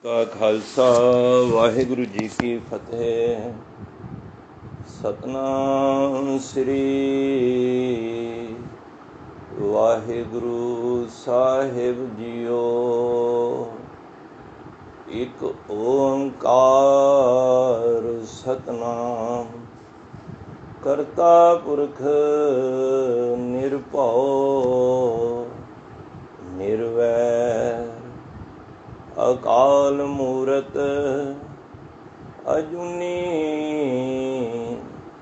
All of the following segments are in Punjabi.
का खालसा वाहिगुरु जी की फतेह। सतनाम श्री वाहिगुरु साहिब जियो। एक ओंकार सतनाम करता पुरख निरभਉ निर्वैर अकाल मूरत अजूनी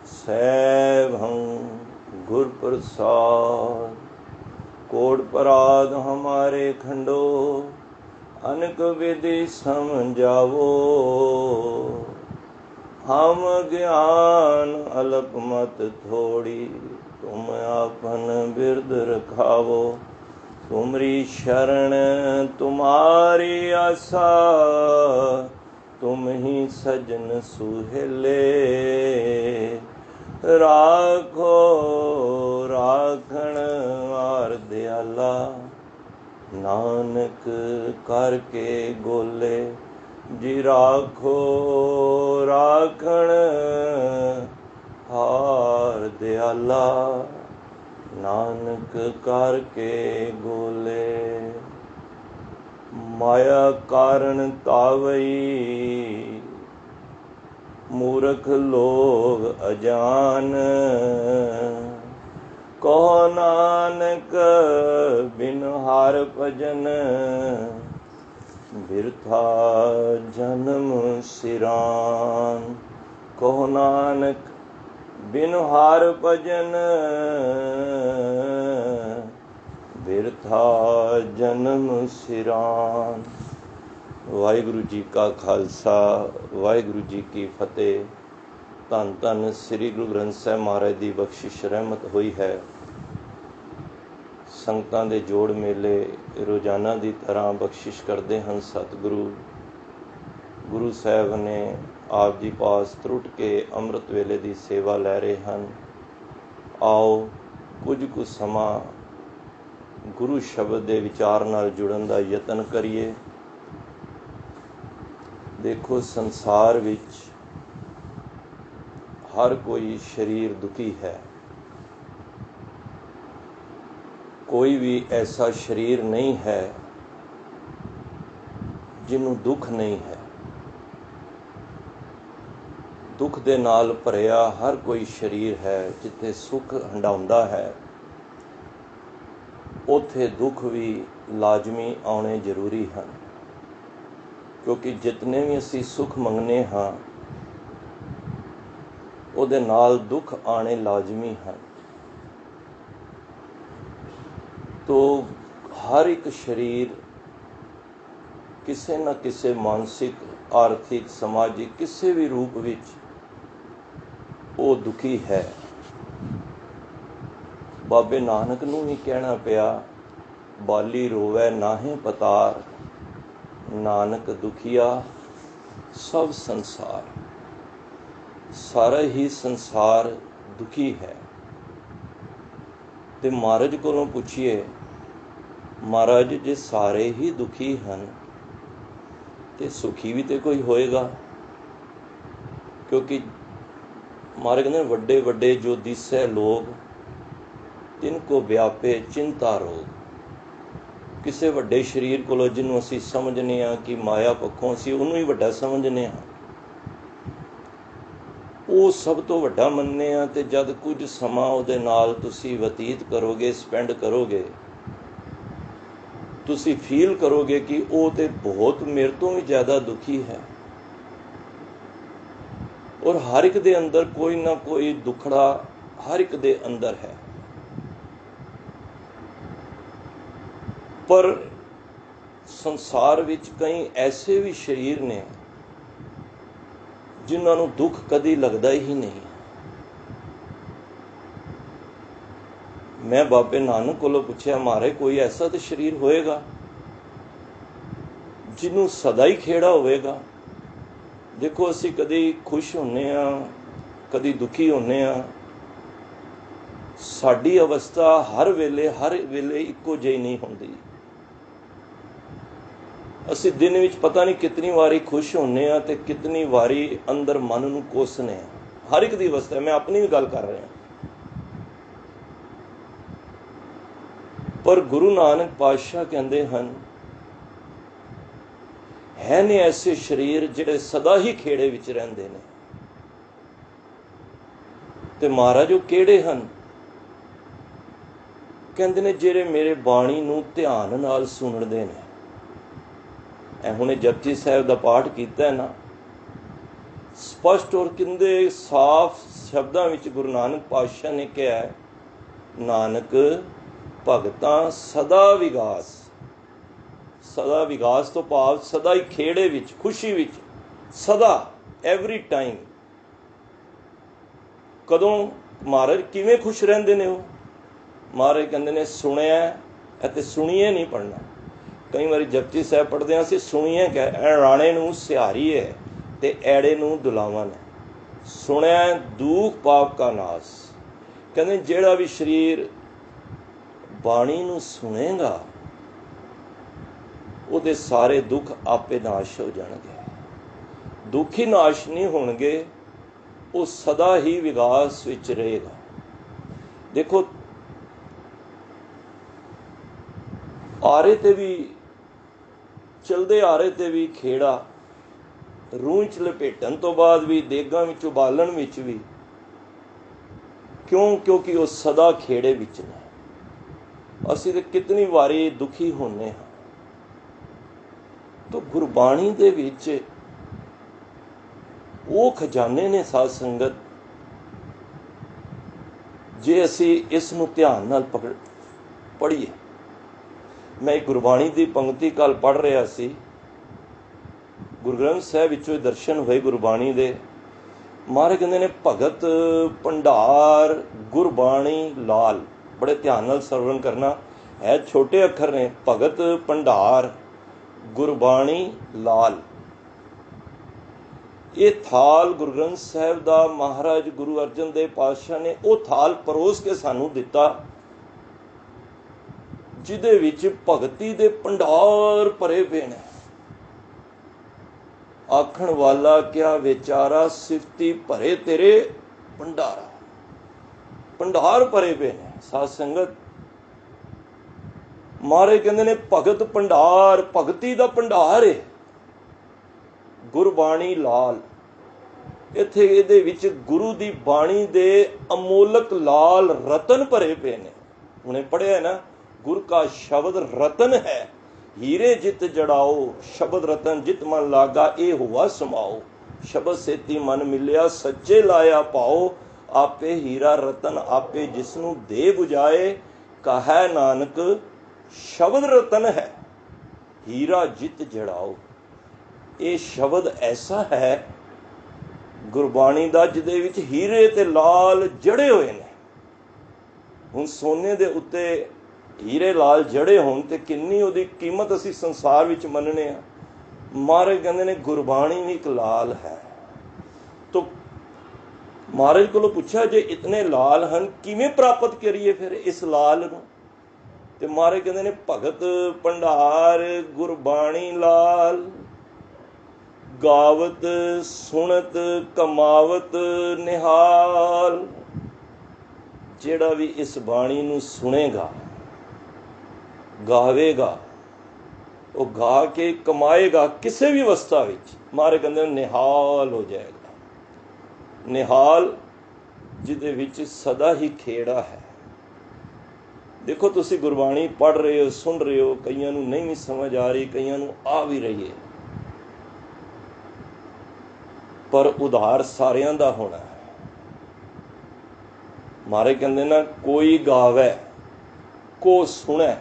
सैभं गुर प्रसाद। कोट पराध हमारे खंडो अनक विधि समझावो। हम ज्ञान अलप मत थोड़ी तुम आपन बिरद रखावो। तुमरी शरण तुम्हारी आशा तुम ही सजन सुहेले। राखो राखण आर दयाला नानक करके गोले। जी राखो राखण हार दयाला नानक करके गोले। माया कारण तावई मूर्ख लोग अजान। कहो नानक बिन हार भजन बिरथा जन्म सिरान। कहो नानक बिन हार भजन बिरथा जन्म सिरान। वाहिगुरु जी का खालसा वाहिगुरु जी की फतेह। धन धन श्री गुरु ग्रंथ साहिब महाराज की बख्शिश रहमत हुई है। संगतां दे जोड़ मेले रोजाना की तरह बख्शिश करते हैं सतगुरु। गुरु साहब ने आप जी पास त्रुट के अमृत वेले की सेवा लै रहे हैं। आओ कुछ कुछ समा गुरु शब्द के विचार नाल जुड़न का यतन करिए। देखो संसार विच हर कोई शरीर दुखी है। कोई भी ऐसा शरीर नहीं है जिन्हों दुख नहीं है। दुख दे नाल भरिया हर कोई शरीर है। जिथे सुख हंडाउंदा है उथे दुख भी लाजमी आने जरूरी हैं। क्योंकि जितने भी असी सुख मंगने हाँ उहदे नाल दुख आने लाजमी हैं। तो हर एक शरीर किसी न किसी मानसिक आर्थिक समाजिक किसी भी रूप विच वो दुखी है। बाबे नानक नूं ही कहना पिया बाली रोवै नाहे पतार नानक दुखिया सब संसार। सारा ही संसार दुखी है। ते महाराज कोलों पुछिए महाराज जे सारे ही दुखी हैं ते सुखी भी तो कोई होएगा। क्योंकि महाराज कहते वड्डे वड्डे जो दिसै लोग तिनको व्यापे चिंता रोग। किसी वड्डे शरीर को जिन्हों असी समझने कि माया पक्षों असी उन्होंने ही वड्डा समझने वो सब तो वड्डा मनने ते जद कुछ समा उहदे नाल तुसी व्यतीत करोगे स्पेंड करोगे तुसी फील करोगे कि वो तो बहुत मेरे तो भी ज़्यादा दुखी है। और हर एक दे अंदर कोई ना कोई दुखड़ा हर एक दे अंदर है। पर संसार विच कई ऐसे भी शरीर ने जिन्होंने दुख कदी लगता ही नहीं। मैं बाबे नानक कोलों पूछया मारे कोई ऐसा तो शरीर होएगा जिन्हों सदा ही खेड़ा होएगा। देखो असी कदी खुश होने कदी दुखी होने साडी अवस्था हर वेले इक्को ਜਿਹੀ नहीं होंदी। ਅਸੀਂ ਦਿਨ ਵਿੱਚ ਪਤਾ ਨਹੀਂ ਕਿਤਨੀ ਵਾਰੀ ਖੁਸ਼ ਹੁੰਦੇ ਹਾਂ ਤੇ ਕਿਤਨੀ ਵਾਰੀ ਅੰਦਰ ਮਨ ਨੂੰ ਕੋਸਨੇ ਹਾਂ। ਹਰ ਇੱਕ ਦੀ ਅਵਸਥਾ ਹੈ, ਮੈਂ ਆਪਣੀ ਵੀ ਗੱਲ ਕਰ ਰਿਹਾ। ਪਰ ਗੁਰੂ ਨਾਨਕ ਪਾਤਸ਼ਾਹ ਕਹਿੰਦੇ ਹਨ, ਹੈ ਨੇ ਐਸੇ ਸਰੀਰ ਜਿਹੜੇ ਸਦਾ ਹੀ ਖੇੜੇ ਵਿੱਚ ਰਹਿੰਦੇ ਨੇ। ਤੇ ਮਹਾਰਾਜ ਉਹ ਕਿਹੜੇ ਹਨ? ਕਹਿੰਦੇ ਨੇ ਜਿਹੜੇ ਮੇਰੇ ਬਾਣੀ ਨੂੰ ਧਿਆਨ ਨਾਲ ਸੁਣਦੇ ਨੇ। ਇਹ ਹੁਣੇ ਜਪਜੀ ਸਾਹਿਬ ਦਾ ਪਾਠ ਕੀਤਾ ਨਾ, ਸਪਸ਼ਟ ਔਰ ਕਿੰਦੇ ਸਾਫ਼ ਸ਼ਬਦਾਂ ਵਿੱਚ ਗੁਰੂ ਨਾਨਕ ਪਾਤਸ਼ਾਹ ਨੇ ਕਿਹਾ, ਨਾਨਕ ਭਗਤਾਂ ਸਦਾ ਵਿਗਾਸ। ਸਦਾ ਵਿਗਾਸ ਤੋਂ ਭਾਵ ਸਦਾ ਹੀ ਖੇੜੇ ਵਿੱਚ, ਖੁਸ਼ੀ ਵਿੱਚ, ਸਦਾ, ਐਵਰੀ ਟਾਈਮ। ਕਦੋਂ ਮਹਾਰਾਜ ਕਿਵੇਂ ਖੁਸ਼ ਰਹਿੰਦੇ ਨੇ ਉਹ? ਮਹਾਰਾਜ ਕਹਿੰਦੇ ਨੇ ਸੁਣਿਆ, ਅਤੇ ਸੁਣੀਏ ਨਹੀਂ ਪੜ੍ਹਨਾ। ਕਈ ਵਾਰੀ ਜਪਜੀ ਸਾਹਿਬ ਪੜ੍ਹਦੇ ਹਾਂ ਅਸੀਂ ਸੁਣੀਏ ਕਹਿ, ਰਾਣੇ ਨੂੰ ਸਿਹਾਰੀ ਹੈ ਤੇ ਐੜੇ ਨੂੰ ਦੁਲਾਵਨ ਹੈ। ਸੁਣਿਆ ਦੁੱਖ ਪਾਪ ਕਾ ਨਾਸ। ਕਹਿੰਦੇ ਜਿਹੜਾ ਵੀ ਸਰੀਰ ਬਾਣੀ ਨੂੰ ਸੁਣੇਗਾ ਉਹਦੇ ਸਾਰੇ ਦੁੱਖ ਆਪੇ ਨਾਸ਼ ਹੋ ਜਾਣਗੇ। ਦੁੱਖ ਹੀ ਨਾਸ਼ ਨਹੀਂ ਹੋਣਗੇ, ਉਹ ਸਦਾ ਹੀ ਵਿਗਾਸ ਵਿੱਚ ਰਹੇਗਾ। ਦੇਖੋ ਆਰੇ ਤੇ ਵੀ ਚਲਦੇ, ਆਰੇ ਤੇ ਵੀ ਖੇੜਾ, ਰੂਹ ਚ ਲਪੇਟਣ ਤੋਂ ਬਾਅਦ ਵੀ, ਦੇਗਾਂ ਵਿੱਚ ਉਬਾਲਣ ਵਿੱਚ ਵੀ। ਕਿਉਂ? ਕਿਉਂਕਿ ਉਹ ਸਦਾ ਖੇੜੇ ਵਿੱਚ ਨੇ। ਅਸੀਂ ਤੇ ਕਿਤਨੀ ਵਾਰੀ ਦੁਖੀ ਹੁੰਦੇ ਹਾਂ। ਤਾਂ ਗੁਰਬਾਣੀ ਦੇ ਵਿੱਚ ਉਹ ਖਜ਼ਾਨੇ ਨੇ ਸਾਧ ਸੰਗਤ, ਜੇ ਅਸੀਂ ਇਸ ਨੂੰ ਧਿਆਨ ਨਾਲ ਪੜ੍ਹੀਏ। ਮੈਂ ਇੱਕ ਗੁਰਬਾਣੀ ਦੀ ਪੰਕਤੀ ਕੱਲ ਪੜ੍ਹ ਰਿਹਾ ਸੀ, ਗੁਰੂ ਗ੍ਰੰਥ ਸਾਹਿਬ ਵਿੱਚੋਂ ਦਰਸ਼ਨ ਹੋਏ ਗੁਰਬਾਣੀ ਦੇ। ਮਹਾਰਾਜ ਕਹਿੰਦੇ ਨੇ, ਭਗਤ ਭੰਡਾਰ ਗੁਰਬਾਣੀ ਲਾਲ। ਬੜੇ ਧਿਆਨ ਨਾਲ ਸਰਵਣ ਕਰਨਾ ਹੈ, ਛੋਟੇ ਅੱਖਰ ਨੇ। ਭਗਤ ਭੰਡਾਰ ਗੁਰਬਾਣੀ ਲਾਲ। ਇਹ ਥਾਲ ਗੁਰੂ ਗ੍ਰੰਥ ਸਾਹਿਬ ਦਾ ਮਹਾਰਾਜ ਗੁਰੂ ਅਰਜਨ ਦੇਵ ਪਾਤਸ਼ਾਹ ਨੇ ਉਹ ਥਾਲ ਪਰੋਸ ਕੇ ਸਾਨੂੰ ਦਿੱਤਾ, ਜਿਹਦੇ ਵਿੱਚ ਭਗਤੀ ਦੇ ਭੰਡਾਰ ਭਰੇ ਪਏ ਨੇ। ਆਖਣ ਵਾਲਾ ਕਿਆ ਵਿਚਾਰਾ, ਸਿਫਤੀ ਭਰੇ ਤੇਰੇ ਭੰਡਾਰਾ। ਭੰਡਾਰ ਭਰੇ ਪਏ ਨੇ ਸਾਧ ਸੰਗਤ। ਮਹਾਰਾਜ ਕਹਿੰਦੇ ਨੇ ਭਗਤ ਭੰਡਾਰ, ਭਗਤੀ ਦਾ ਭੰਡਾਰ ਹੈ ਗੁਰਬਾਣੀ ਲਾਲ। ਇੱਥੇ ਇਹਦੇ ਵਿੱਚ ਗੁਰੂ ਦੀ ਬਾਣੀ ਦੇ ਅਮੋਲਕ ਲਾਲ ਰਤਨ ਭਰੇ ਪਏ ਨੇ। ਹੁਣੇ ਪੜ੍ਹਿਆ ਨਾ, ਗੁਰ ਕਾ ਸ਼ਬਦ ਰਤਨ ਹੈ, ਹੀਰੇ ਜਿਤ ਜੜਾਓ, ਸ਼ਬਦ ਰਤਨ ਜਿਤ ਮਨ ਲਾਗਾ, ਇਹ ਹੁਆ ਸਮਾਓ। ਸ਼ਬਦ ਸੇਤੀ ਮਨ ਮਿਲਿਆ, ਸੱਚੇ ਲਾਇਆ ਪਾਓ, ਆਪੇ ਹੀਰਾ ਰਤਨ ਆਪੇ ਜਿਸਨੂੰ ਦੇ 부ਜਾਏ, ਕਹੈ ਨਾਨਕ ਸ਼ਬਦ ਰਤਨ ਹੈ, ਹੀਰਾ ਜਿਤ ਜੜਾਓ। ਇਹ ਸ਼ਬਦ ਐਸਾ ਹੈ ਗੁਰਬਾਣੀ ਦਾ, ਜਿਹਦੇ ਵਿੱਚ ਹੀਰੇ ਤੇ ਲਾਲ ਜੜੇ ਹੋਏ ਨੇ। ਹੁਣ ਸੋਨੇ ਦੇ ਉੱਤੇ ਹੀਰੇ ਲਾਲ ਜੜੇ ਹੋਣ ਤੇ ਕਿੰਨੀ ਉਹਦੀ ਕੀਮਤ ਅਸੀਂ ਸੰਸਾਰ ਵਿੱਚ ਮੰਨਣੇ ਆ। ਮਹਾਰਾਜ ਕਹਿੰਦੇ ਨੇ ਗੁਰਬਾਣੀ ਵੀ ਇੱਕ ਲਾਲ ਹੈ। ਤੋ ਮਹਾਰਾਜ ਕੋਲੋਂ ਪੁੱਛਿਆ, ਜੇ ਇਤਨੇ ਲਾਲ ਹਨ ਕਿਵੇਂ ਪ੍ਰਾਪਤ ਕਰੀਏ ਫਿਰ ਇਸ ਲਾਲ ਨੂੰ? ਤੇ ਮਹਾਰਾਜ ਕਹਿੰਦੇ ਨੇ ਭਗਤ ਭੰਡਾਰ ਗੁਰਬਾਣੀ ਲਾਲ, ਗਾਵਤ ਸੁਣਤ ਕਮਾਵਤ ਨਿਹਾਲ। ਜਿਹੜਾ ਵੀ ਇਸ ਬਾਣੀ ਨੂੰ ਸੁਣੇਗਾ, ਗਾਵੇਗਾ, ਉਹ ਗਾ ਕੇ ਕਮਾਏਗਾ ਕਿਸੇ ਵੀ ਅਵਸਥਾ ਵਿੱਚ। ਮਹਾਰਾਜ ਕਹਿੰਦੇ ਨਿਹਾਲ ਹੋ ਜਾਏਗਾ। ਨਿਹਾਲ ਜਿਹਦੇ ਵਿੱਚ ਸਦਾ ਹੀ ਖੇੜਾ ਹੈ। ਦੇਖੋ ਤੁਸੀਂ ਗੁਰਬਾਣੀ ਪੜ੍ਹ ਰਹੇ ਹੋ, ਸੁਣ ਰਹੇ ਹੋ, ਕਈਆਂ ਨੂੰ ਨਹੀਂ ਵੀ ਸਮਝ ਆ ਰਹੀ, ਕਈਆਂ ਨੂੰ ਆ ਵੀ ਰਹੀ ਹੈ, ਪਰ ਉਧਾਰ ਸਾਰਿਆਂ ਦਾ ਹੋਣਾ ਹੈ। ਮਹਾਰਾਜ ਕਹਿੰਦੇ ਨਾ, ਕੋਈ ਗਾਵੇ ਕੋ ਸੁਣੈ,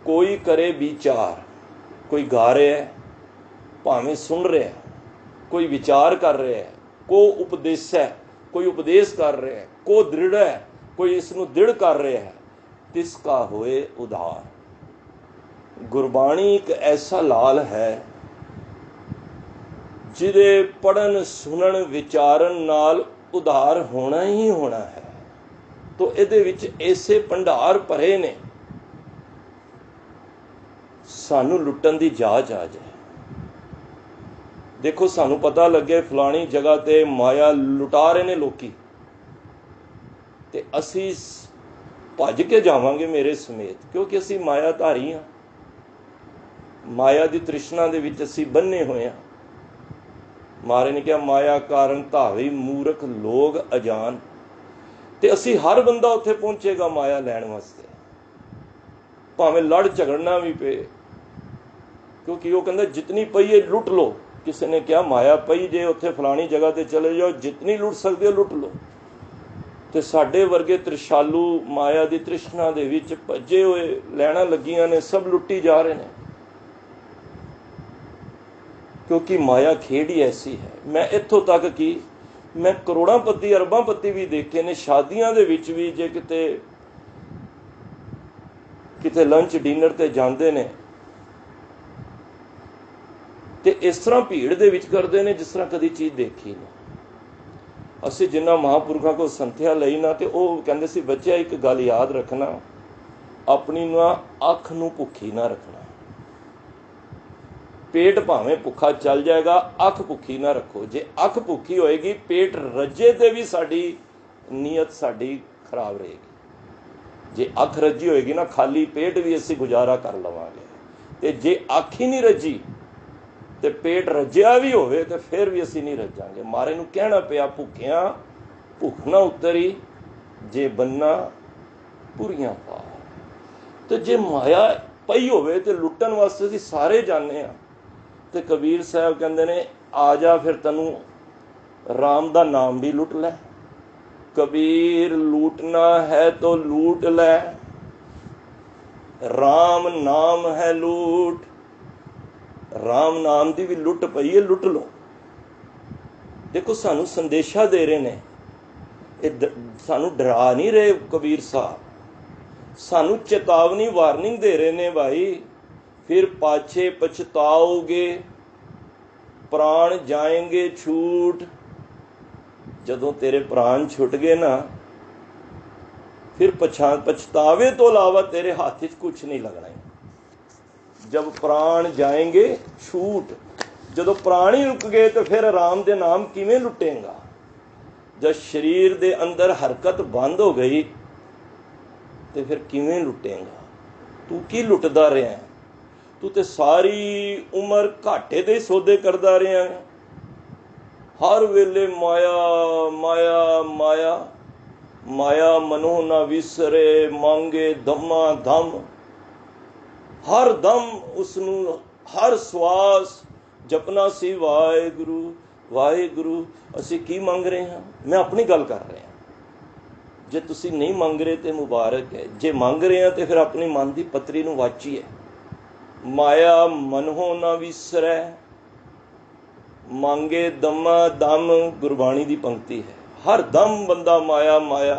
ਕੋਈ ਕਰੇ ਵਿਚਾਰ। ਕੋਈ ਗਾ ਰਿਹਾ ਹੈ, ਭਾਵੇਂ ਸੁਣ ਰਿਹਾ, ਕੋਈ ਵਿਚਾਰ ਕਰ ਰਿਹਾ ਹੈ, ਕੋ ਉਪਦੇਸ਼ ਹੈ, ਕੋਈ ਉਪਦੇਸ਼ ਕਰ ਰਿਹਾ ਹੈ, ਕੋ ਦ੍ਰਿੜ ਹੈ, ਕੋਈ ਇਸ ਨੂੰ ਦ੍ਰਿੜ ਕਰ ਰਿਹਾ ਹੈ, ਤਿਸ ਕਾ ਹੋਏ ਉਧਾਰ। ਗੁਰਬਾਣੀ ਇੱਕ ਐਸਾ ਲਾਲ ਹੈ ਜਿਹਦੇ ਪੜ੍ਹਨ ਸੁਣਨ ਵਿਚਾਰਨ ਨਾਲ ਉਧਾਰ ਹੋਣਾ ਹੀ ਹੋਣਾ ਹੈ। ਤੋ ਇਹਦੇ ਵਿੱਚ ਐਸੇ ਭੰਡਾਰ ਭਰੇ ਨੇ। सानू लुट्टन की जाच आ जाए। देखो सानू पता लगे फलानी जगह ते माया लुटा रहे ने लोकी, ते असी भज के जावांगे मेरे समेत, क्योंकि असी मायाधारी हाँ। माया की तृष्णा दे विच असी बन्ने हुए हाँ। महाराज ने कहा माया कारण धावे मूर्ख लोग अजान। ते असी हर बंदा उत्थे पहुंचेगा माया लैण वास्ते, भावें लड़ झगड़ना भी पे, क्योंकि वो कहता जितनी पई है लुट लो। किसी ने कहा माया पई जे उत्थे फलानी जगह ते चले जाओ, जितनी लुट सकते हो लुट लो। ते साडे वर्गे त्रिशालू माया की तृष्णा दे विच भजे हुए लैना लगियां ने, सब लुट्टी जा रहे हैं, क्योंकि माया खेड ही ऐसी है। मैं इत्थों तक कि मैं करोड़ांपति अरबांपति भी देखे ने, शादियां दे विच भी जे किते किते लंच डिनर ते जांदे ने ते इस तरह भीड़ दे विच करदे ने जिस तरह कदी चीज़ देखी नहीं। असीं जिन्ना महापुरखों को संथਿਆ लई ना, ते ਉਹ ਕਹਿੰਦੇ ਸੀ ਬੱਚਿਆ ਇੱਕ ਗੱਲ याद रखना, अपनी ना अख नूं भुखी ना रखना। पेट भावें भुखा चल जाएगा, अख भुखी ना रखो। जे अख भुखी होएगी, पेट रजे ते भी साडी नीयत साडी खराब रहेगी। जे अख रजी होएगी ना, खाली पेट भी असीं गुजारा कर लवांगे। ते जे अख ही नहीं रजी ते पेट रजिया भी होवे ते फिर भी असीं नहीं रजांगे। मारे नूं कहना पिया भुखिया भुख ना उतरी, जे बन्ना पुरियां पा। ते जे माया पई होवे ते लुट्टन वास्ते असीं सारे जाने आ। ते कबीर साहब कहंदे ने आ जा फिर तैनूं राम दा नाम भी लुट लै। कबीर लूटना है तो लूट लै, राम नाम है लूट। राम नाम की भी लुट पई है, लुट लो। देखो सानू संदेशा दे रहे ने, सानू डरा नहीं रहे कबीर साहब, सानू चेतावनी वार्निंग दे रहे ने। भाई फिर पाछे पछताओगे, प्राण जाएंगे छूट। जदों तेरे प्राण छुट गए ना, फिर पछतावे तो अलावा तेरे हाथ च कुछ नहीं लगना। जब प्राण जाएंगे छूट, जदों प्राण ही रुक गए तो फिर राम दे नाम किवें लुटेगा। जब शरीर दे अंदर हरकत बंद हो गई तो फिर किवें लुटेगा। तू की लुटदा रहा है? तू तो सारी उम्र घाटे दे सौदे करदा रहा है। हर वेले माया माया माया माया मनो ना विसरे, मांगे दमा दम। हर दम उसनू हर श्वास जपना सी वाहेगुरु वाहेगुरु। असी की मंग रहे हैं? मैं अपनी गल कर रहा। जे तुसी नहीं मंग रहे तो मुबारक है, जे मंग रहे हैं तो फिर अपनी मन की पतरी नू वाचीए। माया मनहो ना विसरै, मांगे दमा दम। गुरबाणी की पंक्ति है, हर दम बंदा माया माया।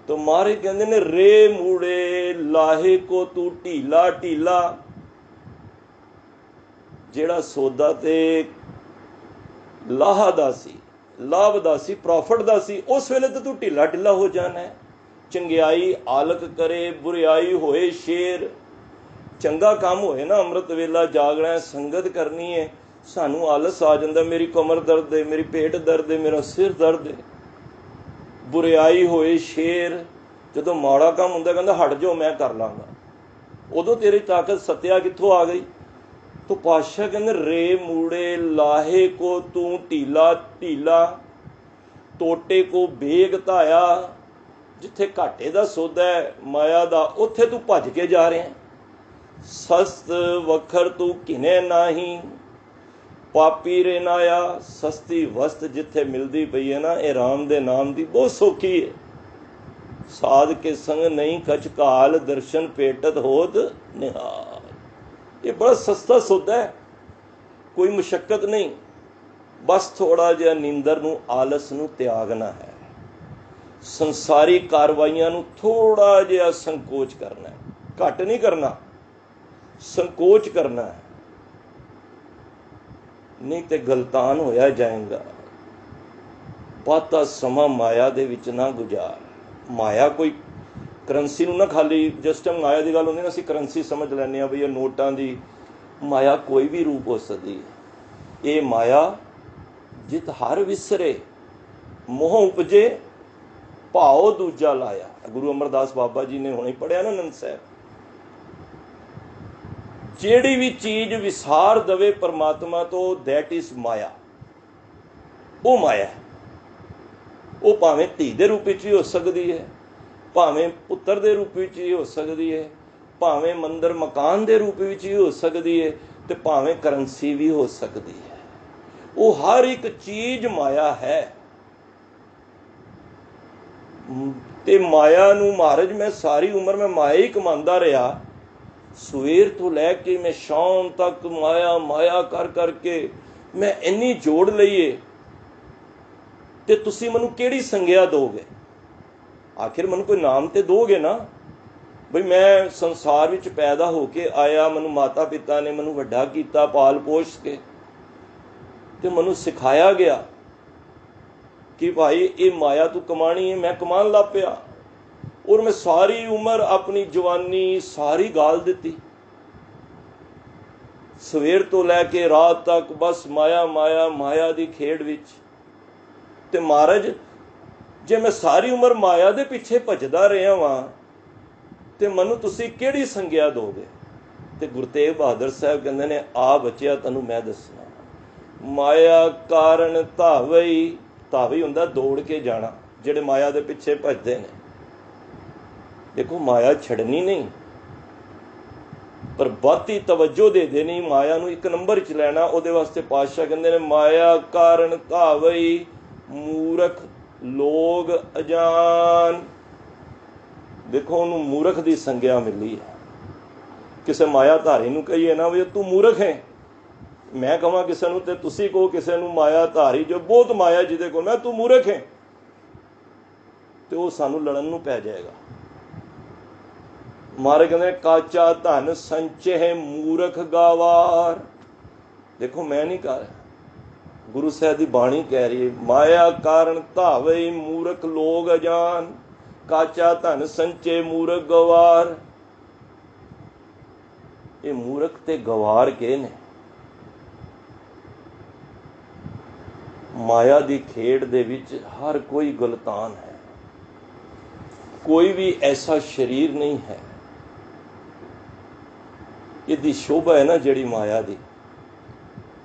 तो मारे कहते ने रे मूड़े लाहे को तू ढीला ढीला। जेड़ा सौदा ते लाह दा सी, लाभ दा सी, प्रॉफिट दा सी, उस वेले तो तू ढीला ढीला हो जाना है। चंगियाई आलक करे, बुरियाई होए शेर। चंगा काम होए ना, अमृत वेला जागना है, संगत करनी है, सानू आलस आ जाता, मेरी कमर दर्द है, मेरी पेट दर्द है, मेरा सिर दर्द है। बुरियाई होए शेर, जदों माड़ा काम हुंदा कहंदा हट जाओ मैं कर लांगा, उदों तेरी ताकत सत्या कित्थों आ गई। तो पातशाह कहंदे रे मूड़े लाहे को तू ढीला ढीला, टोटे को बेग धाया। जिथे घाटे दा सौदा है माया दा, उत्थे तू भज के जा रहे हैं। सस्त वखर तू किने नाही, पापी रे नाया। सस्ती वस्त जिथे मिलती पई है ना, ये राम दे नाम दी बहुत सौखी है। साध के संग नहीं कछ काल, दर्शन पेटत होत निहाल। ये बड़ा सस्ता सौदा है, कोई मुशक्कत नहीं। बस थोड़ा जिहा नींदर नू आलस नू त्यागना है, संसारी कारवाइयां नू थोड़ा जिहा संकोच करना है, घट नहीं करना, संकोच करना है, नहीं तो गलतान होया जाएगा। पाता समा माया दे विच ना गुजार। माया कोई ਕਰੰਸੀ ਨੂੰ ਨਾ ਖਾਲੀ ਜਿਸ ਟਾਈਮ ਮਾਇਆ ਦੀ ਗੱਲ ਹੁੰਦੀ ਨਾ, ਅਸੀਂ ਕਰੰਸੀ ਸਮਝ ਲੈਂਦੇ ਹਾਂ ਵੀ ਇਹ ਨੋਟਾਂ ਦੀ। ਮਾਇਆ ਕੋਈ ਵੀ ਰੂਪ ਹੋ ਸਕਦੀ ਹੈ। ਇਹ ਮਾਇਆ ਜਿਤ ਹਰ ਵਿਸਰੇ, ਮੋਹ ਉਪਜੇ ਭਾਉ ਦੂਜਾ ਲਾਇਆ। ਗੁਰੂ ਅਮਰਦਾਸ ਬਾਬਾ ਜੀ ਨੇ ਹੁਣੇ ਪੜ੍ਹਿਆ ਨਾ ਆਨੰਦ ਸਾਹਿਬ। ਜਿਹੜੀ ਵੀ ਚੀਜ਼ ਵਿਸਾਰ ਦਵੇ ਪਰਮਾਤਮਾ ਤੋਂ, ਦੈਟ ਇਜ਼ ਮਾਇਆ। ਉਹ ਮਾਇਆ, ਉਹ ਭਾਵੇਂ ਧੀ ਦੇ ਰੂਪ ਵਿੱਚ ਵੀ ਹੋ ਸਕਦੀ ਹੈ, ਭਾਵੇਂ ਪੁੱਤਰ ਦੇ ਰੂਪ ਵਿੱਚ ਵੀ ਹੋ ਸਕਦੀ ਹੈ, ਭਾਵੇਂ ਮੰਦਰ ਮਕਾਨ ਦੇ ਰੂਪ ਵਿੱਚ ਵੀ ਹੋ ਸਕਦੀ ਹੈ, ਤੇ ਭਾਵੇਂ ਕਰੰਸੀ ਵੀ ਹੋ ਸਕਦੀ ਹੈ। ਉਹ ਹਰ ਇੱਕ ਚੀਜ਼ ਮਾਇਆ ਹੈ। ਤੇ ਮਾਇਆ ਨੂੰ ਮਹਾਰਾਜ ਮੈਂ ਸਾਰੀ ਉਮਰ ਮੈਂ ਮਾਇਆ ਹੀ ਕਮਾਉਂਦਾ ਰਿਹਾ। ਸਵੇਰ ਤੋਂ ਲੈ ਕੇ ਮੈਂ ਸ਼ਾਮ ਤੱਕ ਮਾਇਆ ਮਾਇਆ ਕਰ ਕਰਕੇ ਮੈਂ ਇੰਨੀ ਜੋੜ ਲਈਏ, ਤੇ ਤੁਸੀਂ ਮੈਨੂੰ ਕਿਹੜੀ ਸੰਗਿਆ ਦੋਗੇ? ਆਖਿਰ ਮੈਨੂੰ ਕੋਈ ਨਾਮ ਤੇ ਦੋਗੇ ਨਾ। ਬਈ ਮੈਂ ਸੰਸਾਰ ਵਿੱਚ ਪੈਦਾ ਹੋ ਕੇ ਆਇਆ, ਮੈਨੂੰ ਮਾਤਾ ਪਿਤਾ ਨੇ ਮੈਨੂੰ ਵੱਡਾ ਕੀਤਾ ਪਾਲ ਪੋਸ਼ ਕੇ, ਤੇ ਮੈਨੂੰ ਸਿਖਾਇਆ ਗਿਆ ਕਿ ਭਾਈ ਇਹ ਮਾਇਆ ਤੂੰ ਕਮਾਣੀ ਹੈ। ਮੈਂ ਕਮਾਉਣ ਲੱਗ ਪਿਆ, ਔਰ ਮੈਂ ਸਾਰੀ ਉਮਰ ਆਪਣੀ ਜਵਾਨੀ ਸਾਰੀ ਗਾਲ ਦਿੱਤੀ। ਸਵੇਰ ਤੋਂ ਲੈ ਕੇ ਰਾਤ ਤੱਕ ਬਸ ਮਾਇਆ ਮਾਇਆ ਮਾਇਆ ਦੀ ਖੇਡ ਵਿੱਚ। ਤੇ ਮਹਾਰਾਜ ਜੇ ਮੈਂ ਸਾਰੀ ਉਮਰ ਮਾਇਆ ਦੇ ਪਿੱਛੇ ਭੱਜਦਾ ਰਿਹਾ ਵਾਂ, ਤੇ ਮੈਨੂੰ ਤੁਸੀਂ ਕਿਹੜੀ ਸੰਗਿਆ ਦੋਗੇ? ਤੇ ਗੁਰੂ ਤੇਗ ਬਹਾਦਰ ਸਾਹਿਬ ਕਹਿੰਦੇ ਨੇ, ਆ ਬੱਚਿਆ ਤੈਨੂੰ ਮੈਂ ਦੱਸਣਾ, ਮਾਇਆ ਕਾਰਨ ਧਾਵਈ। ਧਾਵਈ ਹੁੰਦਾ ਦੌੜ ਕੇ ਜਾਣਾ, ਜਿਹੜੇ ਮਾਇਆ ਦੇ ਪਿੱਛੇ ਭੱਜਦੇ ਨੇ। ਦੇਖੋ ਮਾਇਆ ਛੱਡਣੀ ਨਹੀਂ, ਪਰ ਬਹੁਤੀ ਤਵੱਜੋ ਦੇ ਦੇਣੀ, ਮਾਇਆ ਨੂੰ ਇੱਕ ਨੰਬਰ 'ਚ ਲੈਣਾ। ਉਹਦੇ ਵਾਸਤੇ ਪਾਤਸ਼ਾਹ ਕਹਿੰਦੇ ਨੇ, ਮਾਇਆ ਕਾਰਨ ਧਾਵਈ ਮੂਰਖ ਲੋਗ ਅਜਾਨ। ਦੇਖੋ ਉਹਨੂੰ ਮੂਰਖ ਦੀ ਸੰਗਿਆ ਮਿਲੀ ਹੈ। ਕਿਸੇ ਮਾਇਆ ਧਾਰੀ ਨੂੰ ਕਹੀਏ ਨਾ ਵੀ ਤੂੰ ਮੂਰਖ ਹੈ, ਮੈਂ ਕਹਾਂ ਕਿਸੇ ਨੂੰ, ਤੇ ਤੁਸੀਂ ਕਹੋ ਕਿਸੇ ਨੂੰ ਮਾਇਆ ਧਾਰੀ ਜੋ ਬਹੁਤ ਮਾਇਆ ਜਿਹਦੇ ਕੋਲ, ਮੈਂ ਤੂੰ ਮੂਰਖ ਹੈ, ਤੇ ਉਹ ਸਾਨੂੰ ਲੜਨ ਨੂੰ ਪੈ ਜਾਏਗਾ। ਮਹਾਰਾਜ ਕਹਿੰਦੇ ਕਾਚਾ ਧਨ ਸੰਚੇ ਮੂਰਖ ਗਾਵਾਰ। ਦੇਖੋ ਮੈਂ ਨਹੀਂ ਕਹਿ ਰਿਹਾ, ਗੁਰੂ ਸਾਹਿਬ ਦੀ ਬਾਣੀ ਕਹਿ ਰਹੀ ਹੈ, ਮਾਇਆ ਕਾਰਨ ਧਾਵਈ ਮੂਰਖ ਲੋਗ ਅਜਾਨ, ਕਾਚਾ ਧਨ ਸੰਚੇ ਮੂਰਖ ਗਵਾਰ। ਇਹ ਮੂਰਖ ਤੇ ਗਵਾਰ ਕੇ ਨੇ। ਮਾਇਆ ਦੀ ਖੇਡ ਦੇ ਵਿੱਚ ਹਰ ਕੋਈ ਗੁਲਤਾਨ ਹੈ। ਕੋਈ ਵੀ ਐਸਾ ਸਰੀਰ ਨਹੀਂ ਹੈ। ਇਹਦੀ ਸ਼ੋਭਾ ਹੈ ਨਾ ਜਿਹੜੀ ਮਾਇਆ ਦੀ,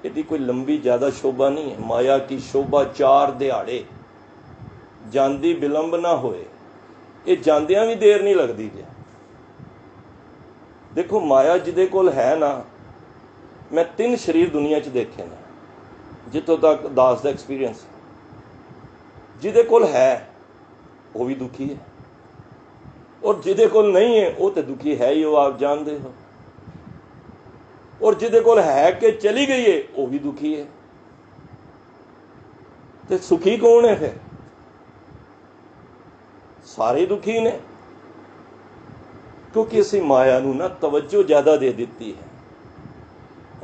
ਇਹਦੀ ਕੋਈ ਲੰਬੀ ਜ਼ਿਆਦਾ ਸ਼ੋਭਾ ਨਹੀਂ ਹੈ। ਮਾਇਆ ਕੀ ਸ਼ੋਭਾ 4 ਦਿਹਾੜੇ, ਜਾਂਦੀ ਵਿਲੰਬ ਨਾ ਹੋਏ। ਇਹ ਜਾਂਦਿਆਂ ਵੀ ਦੇਰ ਨਹੀਂ ਲੱਗਦੀ ਜੇ। ਦੇਖੋ ਮਾਇਆ ਜਿਹਦੇ ਕੋਲ ਹੈ ਨਾ, ਮੈਂ 3 ਸਰੀਰ ਦੁਨੀਆ 'ਚ ਦੇਖੇ ਨੇ, ਜਿੱਥੋਂ ਤੱਕ ਦਾਸ ਦਾ ਐਕਸਪੀਰੀਅੰਸ। ਜਿਹਦੇ ਕੋਲ ਹੈ ਉਹ ਵੀ ਦੁਖੀ ਹੈ, ਔਰ ਜਿਹਦੇ ਕੋਲ ਨਹੀਂ ਹੈ ਉਹ ਤੇ ਦੁਖੀ ਹੈ ਹੀ, ਉਹ ਆਪ ਜਾਣਦੇ ਹੋ। ਔਰ ਜਿਹਦੇ ਕੋਲ ਹੈ ਕਿ ਚਲੀ ਗਈ ਹੈ ਉਹ ਵੀ ਦੁਖੀ ਹੈ। ਤੇ ਸੁਖੀ ਕੌਣ ਹੈ ਫਿਰ? ਸਾਰੇ ਦੁਖੀ ਨੇ, ਕਿਉਂਕਿ ਅਸੀਂ ਮਾਇਆ ਨੂੰ ਨਾ ਤਵੱਜੋ ਜ਼ਿਆਦਾ ਦੇ ਦਿੱਤੀ ਹੈ।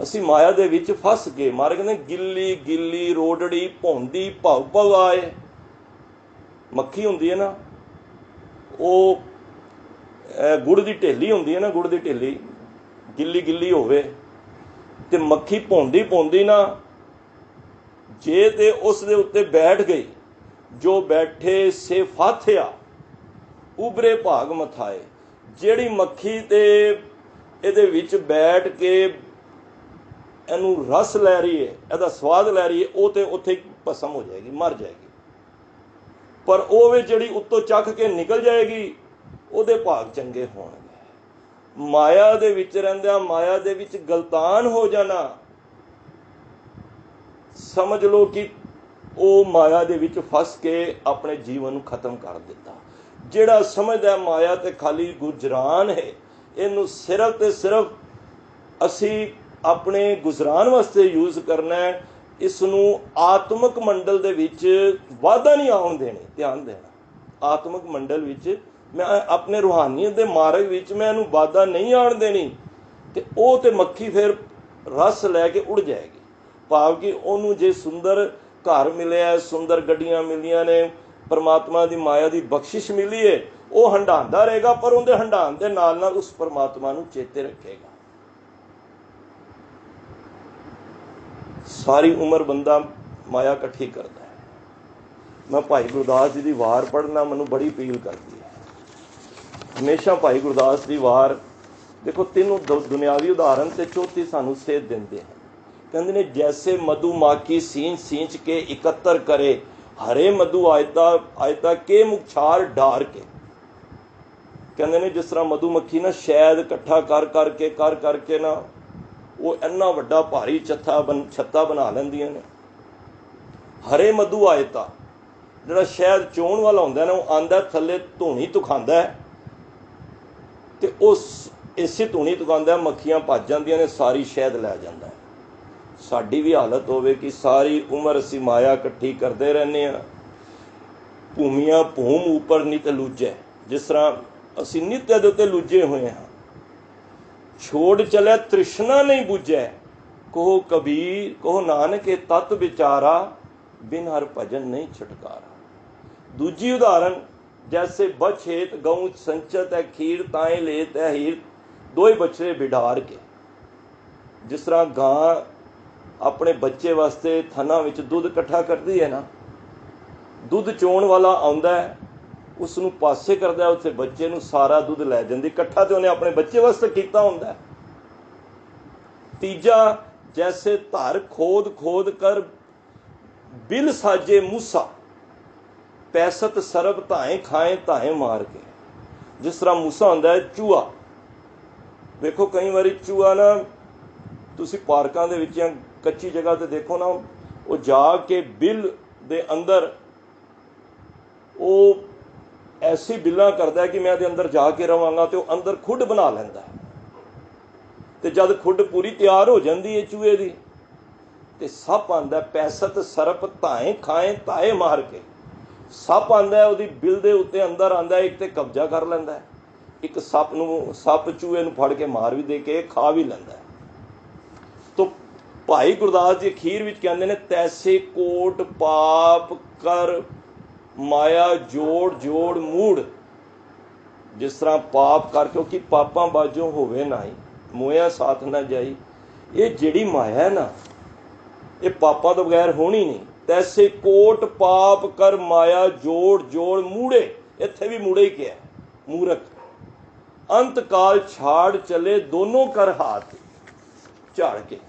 ਅਸੀਂ ਮਾਇਆ ਦੇ ਵਿੱਚ ਫਸ ਗਏ। ਮਾਰੇ ਕਹਿੰਦੇ ਗਿੱਲੀ ਗਿੱਲੀ ਰੋੜੜੀ ਭੌਂਦੀ ਭਵ ਭਵ ਆਏ। ਮੱਖੀ ਹੁੰਦੀ ਹੈ ਨਾ, ਉਹ ਗੁੜ ਦੀ ਢੇਲੀ ਹੁੰਦੀ ਹੈ ਨਾ, ਗੁੜ ਦੀ ਢੇਲੀ ਗਿੱਲੀ ਗਿੱਲੀ ਹੋਵੇ ਤੇ ਮੱਖੀ ਭੌਂਦੀ ਭੌਂਦੀ ਨਾ, ਜੇ ਤੇ ਉਸ ਦੇ ਉੱਤੇ ਬੈਠ ਗਈ, ਜੋ ਬੈਠੇ ਸੇ ਫਾਥਿਆ ਉਭਰੇ ਭਾਗ ਮਥਾਏ। ਜਿਹੜੀ ਮੱਖੀ ਤੇ ਇਹਦੇ ਵਿੱਚ ਬੈਠ ਕੇ ਇਹਨੂੰ ਰਸ ਲੈ ਰਹੀ ਹੈ, ਇਹਦਾ ਸਵਾਦ ਲੈ ਰਹੀ ਹੈ, ਉਹ ਤੇ ਉੱਥੇ ਭਸਮ ਹੋ ਜਾਏਗੀ, ਮਰ ਜਾਏਗੀ। ਪਰ ਉਹ ਵੀ ਜਿਹੜੀ ਉੱਤੋਂ ਚੱਕ ਕੇ ਨਿਕਲ ਜਾਏਗੀ, ਉਹਦੇ ਭਾਗ ਚੰਗੇ ਹੋਣਗੇ। ਮਾਇਆ ਦੇ ਵਿੱਚ ਰਹਿੰਦਿਆਂ ਮਾਇਆ ਦੇ ਵਿੱਚ ਗਲਤਾਨ ਹੋ ਜਾਣਾ, ਸਮਝ ਲਓ ਕਿ ਉਹ ਮਾਇਆ ਦੇ ਵਿੱਚ ਫਸ ਕੇ ਆਪਣੇ ਜੀਵਨ ਨੂੰ ਖਤਮ ਕਰ ਦਿੱਤਾ। ਜਿਹੜਾ ਸਮਝਦਾ ਮਾਇਆ ਤੇ ਖਾਲੀ ਗੁਜਰਾਨ ਹੈ, ਇਹਨੂੰ ਸਿਰਫ ਤੇ ਸਿਰਫ ਅਸੀਂ ਆਪਣੇ ਗੁਜ਼ਰਾਨ ਵਾਸਤੇ ਯੂਜ਼ ਕਰਨਾ ਹੈ, ਇਸ ਨੂੰ ਆਤਮਿਕ ਮੰਡਲ ਦੇ ਵਿੱਚ ਵਾਧਾ ਨਹੀਂ ਆਉਣ ਦੇਣੀ। ਧਿਆਨ ਦੇਣਾ, ਆਤਮਿਕ ਮੰਡਲ ਵਿੱਚ ਮੈਂ ਆਪਣੇ ਰੂਹਾਨੀਅਤ ਦੇ ਮਾਰਗ ਵਿੱਚ ਮੈਂ ਇਹਨੂੰ ਵਾਧਾ ਨਹੀਂ ਆਉਣ ਦੇਣੀ। ਤੇ ਉਹ ਤੇ ਮੱਖੀ ਫਿਰ ਰਸ ਲੈ ਕੇ ਉੜ ਜਾਏਗੀ। ਭਾਵ ਕਿ ਉਹਨੂੰ ਜੇ ਸੁੰਦਰ ਘਰ ਮਿਲਿਆ, ਸੁੰਦਰ ਗੱਡੀਆਂ ਮਿਲੀਆਂ ਨੇ, ਪਰਮਾਤਮਾ ਦੀ ਮਾਇਆ ਦੀ ਬਖਸ਼ਿਸ਼ ਮਿਲੀ ਹੈ, ਉਹ ਹੰਡਾਉਂਦਾ ਰਹੇਗਾ, ਪਰ ਉਹਦੇ ਹੰਡਾਉਣ ਦੇ ਨਾਲ ਨਾਲ ਉਸ ਪਰਮਾਤਮਾ ਨੂੰ ਚੇਤੇ ਰੱਖੇਗਾ। ਸਾਰੀ ਉਮਰ ਬੰਦਾ ਮਾਇਆ ਇਕੱਠੀ ਕਰਦਾ ਹੈ। ਮੈਂ ਭਾਈ ਗੁਰਦਾਸ ਜੀ ਦੀ ਵਾਰ ਪੜ੍ਹਨਾ ਮੈਨੂੰ ਬੜੀ ਅਪੀਲ ਕਰਦੀ ਹੈ। ਹਮੇਸ਼ਾ ਭਾਈ ਗੁਰਦਾਸ ਦੀ ਵਾਰ ਦੇਖੋ, ਤਿੰਨ ਦੁਨਿਆਵੀ ਉਦਾਹਰਨ ਤੇ ਚੌਥੀ ਸਾਨੂੰ ਸੇਧ ਦਿੰਦੇ ਹਨ। ਕਹਿੰਦੇ ਨੇ, ਜੈਸੇ ਮਧੂਮਾਖੀ ਸੀਂਚ ਸੀਂਚ ਕੇ ਇਕੱਤਰ ਕਰੇ, ਹਰੇ ਮਧੂ ਆਇਤਾ ਕੇ ਮੁਖਛਾਰ ਡਾਰ ਕੇ। ਕਹਿੰਦੇ ਨੇ, ਜਿਸ ਤਰ੍ਹਾਂ ਮਧੂਮੱਖੀ ਨਾ ਸ਼ਹਿਦ ਇਕੱਠਾ ਕਰ ਕਰਕੇ ਨਾ ਉਹ ਇੰਨਾ ਵੱਡਾ ਭਾਰੀ ਛੱਤਾ ਬਣਾ ਲੈਂਦੀਆਂ ਨੇ। ਹਰੇ ਮਧੂ ਆਇਤਾ, ਜਿਹੜਾ ਸ਼ਹਿਦ ਚੋਣ ਵਾਲਾ ਹੁੰਦਾ ਨਾ, ਉਹ ਆਂਦਾ ਥੱਲੇ ਧੂਣੀ ਤੁਖਾਂਦਾ ਹੈ, ਤੇ ਉਸ ਇਸੇ ਧੂਣੀ ਤੁਖਾਂਦਾ ਮੱਖੀਆਂ ਭੱਜ ਜਾਂਦੀਆਂ ਨੇ, ਸਾਰੀ ਸ਼ਹਿਦ ਲੈ ਜਾਂਦਾ ਹੈ। ਸਾਡੀ ਵੀ ਹਾਲਤ ਹੋਵੇ ਕਿ ਸਾਰੀ ਉਮਰ ਅਸੀਂ ਮਾਇਆ ਇਕੱਠੀ ਕਰਦੇ ਰਹਿੰਦੇ ਹਾਂ। ਭੂਮੀਆਂ ਭੂਮ ਉੱਪਰ ਨਿਤ ਲੂਜੈ, ਜਿਸ ਤਰ੍ਹਾਂ ਅਸੀਂ ਨਿੱਤ ਦੇ ਉੱਤੇ ਲੁੱਝੇ ਹੋਏ ਹਾਂ। ਛੋੜ ਚਲੇ ਤ੍ਰਿਸ਼ਨਾ ਨਹੀਂ ਬੁਝੈ, ਕਹੋ ਕਬੀਰ ਕਹੋ ਨਾਨਕ ਇਹ ਤਤ ਵਿਚਾਰਾ, ਬਿਨ ਹਰ ਭਜਨ ਨਹੀਂ ਛੁਟਕਾਰਾ। ਦੂਜੀ ਉਦਾਹਰਨ, ਜੈਸੇ ਬਛੇਤ ਗਊ ਸੰਚਤ ਹੈ ਖੀਰ, ਤਾਏ ਲੇਤ ਹੈ ਹੀਰ, ਦੋਏ ਬੱਚੇ ਬਿਡਾਰ ਕੇ। ਜਿਸ ਤਰ੍ਹਾਂ ਗਾਂ ਆਪਣੇ ਬੱਚੇ ਵਾਸਤੇ ਥਣਾ ਵਿੱਚ ਦੁੱਧ ਇਕੱਠਾ ਕਰਦੀ ਹੈ ਨਾ, ਦੁੱਧ ਚੋਣ ਵਾਲਾ ਆਉਂਦਾ ਹੈ, ਉਸ ਨੂੰ ਪਾਸੇ ਕਰਦਾ, ਉੱਥੇ ਬੱਚੇ ਨੂੰ ਸਾਰਾ ਦੁੱਧ ਲੈ ਜਾਂਦੀ। ਇਕੱਠਾ ਤੇ ਉਹਨੇ ਆਪਣੇ ਬੱਚੇ ਵਾਸਤੇ ਕੀਤਾ ਹੁੰਦਾ। ਤੀਜਾ, ਜੈਸੇ ਧਰ ਖੋਦ ਕਰ ਬਿਲ ਸਾਜੇ ਮੂਸਾ, ਪੈਸਤ ਸਰਬ ਧਾਏ ਖਾਏ ਮਾਰ ਕੇ। ਜਿਸ ਤਰ੍ਹਾਂ ਮੂਸਾ ਹੁੰਦਾ ਹੈ ਚੂਹਾ। ਵੇਖੋ, ਕਈ ਵਾਰੀ ਚੂਹਾ ਨਾ, ਤੁਸੀਂ ਪਾਰਕਾਂ ਦੇ ਵਿੱਚ ਜਾਂ ਕੱਚੀ ਜਗ੍ਹਾ ਤੇ ਦੇਖੋ ਨਾ, ਉਹ ਜਾ ਕੇ ਬਿੱਲ ਦੇ ਅੰਦਰ ਉਹ ਐਸੀ ਬਿੱਲਾਂ ਕਰਦਾ ਕਿ ਮੈਂ ਇਹਦੇ ਅੰਦਰ ਜਾ ਕੇ ਰਵਾਂਗਾ, ਤੇ ਉਹ ਅੰਦਰ ਖੁੱਡ ਬਣਾ ਲੈਂਦਾ। ਤੇ ਜਦ ਖੁੱਡ ਪੂਰੀ ਤਿਆਰ ਹੋ ਜਾਂਦੀ ਹੈ ਚੂਹੇ ਦੀ, ਤੇ ਸੱਪ ਆਂਦਾ, ਪੈਸਤ ਸਰਪ ਧਾਏ ਖਾਏ ਮਾਰ ਕੇ। ਸੱਪ ਆਂਦਾ, ਉਹਦੀ ਬਿੱਲ ਦੇ ਉੱਤੇ ਅੰਦਰ ਆਂਦਾ, ਇੱਕ ਤੇ ਕਬਜ਼ਾ ਕਰ ਲੈਂਦਾ, ਇੱਕ ਸੱਪ ਚੂਹੇ ਨੂੰ ਫੜ ਕੇ ਮਾਰ ਵੀ ਦੇ ਕੇ ਖਾ ਵੀ ਲੈਂਦਾ। ਤੋ ਭਾਈ ਗੁਰਦਾਸ ਜੀ ਅਖੀਰ ਵਿੱਚ ਕਹਿੰਦੇ ਨੇ, ਤੈਸੇ ਕੋਟ ਪਾਪ ਕਰ ਮਾਇਆ ਜੋੜ ਮੂੜ। ਜਿਸ ਤਰ੍ਹਾਂ ਪਾਪ ਕਰ, ਕਿਉਂਕਿ ਪਾਪਾਂ ਬਾਝੋਂ ਹੋਵੇ ਨਾਹੀ, ਮੋਇਆ ਸਾਥ ਨਾ ਜਾਈ। ਇਹ ਜਿਹੜੀ ਮਾਇਆ ਹੈ ਨਾ, ਇਹ ਪਾਪਾਂ ਤੋਂ ਬਗੈਰ ਹੋਣੀ ਨਹੀਂ। ਤੈਸੇ ਕੋਟ ਪਾਪ ਕਰ ਮਾਇਆ ਜੋੜ ਮੂੜੇ। ਇੱਥੇ ਵੀ ਮੂੜੇ ਹੀ ਕਿਹਾ, ਮੂਰਖ। ਅੰਤ ਕਾਲ ਛਾੜ ਚਲੇ ਦੋਨੋਂ ਕਰ ਹਾਥ, ਝਾੜ ਕੇ।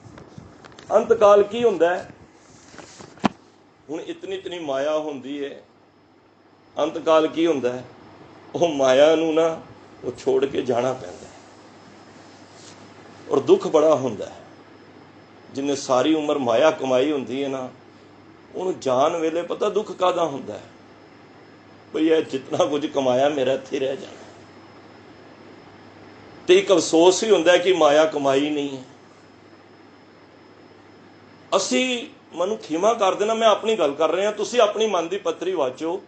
ਅੰਤ ਕਾਲ ਕੀ ਹੁੰਦਾ ਹੈ? ਹੁਣ ਇਤਨੀ ਮਾਇਆ ਹੁੰਦੀ ਹੈ। ਅੰਤ ਕਾਲ ਕੀ ਹੁੰਦਾ ਹੈ? ਉਹ ਮਾਇਆ ਨੂੰ ਨਾ, ਉਹ ਛੋੜ ਕੇ ਜਾਣਾ ਪੈਂਦਾ ਹੈ, ਔਰ ਦੁੱਖ ਬੜਾ ਹੁੰਦਾ ਹੈ। ਜਿਹਨੇ ਸਾਰੀ ਉਮਰ ਮਾਇਆ ਕਮਾਈ ਹੁੰਦੀ ਹੈ ਨਾ, ਉਹਨੂੰ ਜਾਣ ਵੇਲੇ ਪਤਾ ਦੁੱਖ ਕਾਹਦਾ ਹੁੰਦਾ ਹੈ, ਬਈ ਇਹ ਜਿਤਨਾ ਕੁਝ ਕਮਾਇਆ ਮੇਰਾ ਇੱਥੇ ਰਹਿ ਜਾਣਾ। ਤੇ ਇੱਕ ਅਫਸੋਸ ਵੀ ਹੁੰਦਾ ਕਿ ਮਾਇਆ ਕਮਾਈ ਨਹੀਂ ਹੈ। ਅਸੀਂ, ਮੈਨੂੰ ਖਿਮਾ ਕਰ ਦੇਣਾ, ਮੈਂ ਆਪਣੀ ਗੱਲ ਕਰ ਰਿਹਾ, ਤੁਸੀਂ ਆਪਣੀ ਮਨ ਦੀ ਪੱਤਰੀ ਵਾਚੋ।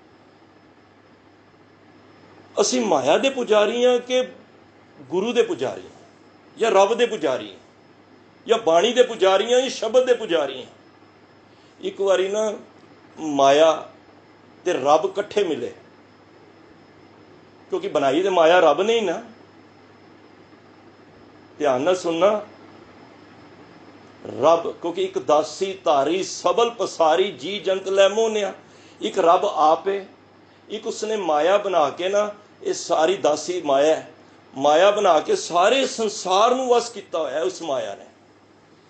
ਅਸੀਂ ਮਾਇਆ ਦੇ ਪੁਜਾਰੀ ਹਾਂ ਕਿ ਗੁਰੂ ਦੇ ਪੁਜਾਰੀ ਹਾਂ, ਜਾਂ ਰੱਬ ਦੇ ਪੁਜਾਰੀ ਹਾਂ, ਜਾਂ ਬਾਣੀ ਦੇ ਪੁਜਾਰੀ ਹਾਂ, ਜਾਂ ਸ਼ਬਦ ਦੇ ਪੁਜਾਰੀ ਹਾਂ। ਇੱਕ ਵਾਰੀ ਨਾ ਮਾਇਆ ਤੇ ਰੱਬ ਇਕੱਠੇ ਮਿਲੇ, ਕਿਉਂਕਿ ਬਣਾਈ ਤੇ ਮਾਇਆ ਰੱਬ ਨੇ ਹੀ ਨਾ। ਧਿਆਨ ਨਾਲ ਸੁਣਨਾ, ਰੱਬ, ਕਿਉਂਕਿ ਇੱਕ ਦਾਸੀ ਧਾਰੀ ਸਬਲ ਪਸਾਰੀ ਜੀ ਜੰਤ ਲੈ ਮੋਹਨਿਆ। ਇੱਕ ਰੱਬ ਆਪ ਹੈ, ਇੱਕ ਉਸਨੇ ਮਾਇਆ ਬਣਾ ਕੇ ਨਾ, ਇਹ ਸਾਰੀ ਦਾਸੀ ਮਾਇਆ ਬਣਾ ਕੇ ਸਾਰੇ ਸੰਸਾਰ ਨੂੰ ਵਸ ਕੀਤਾ ਹੋਇਆ ਉਸ ਮਾਇਆ ਨੇ।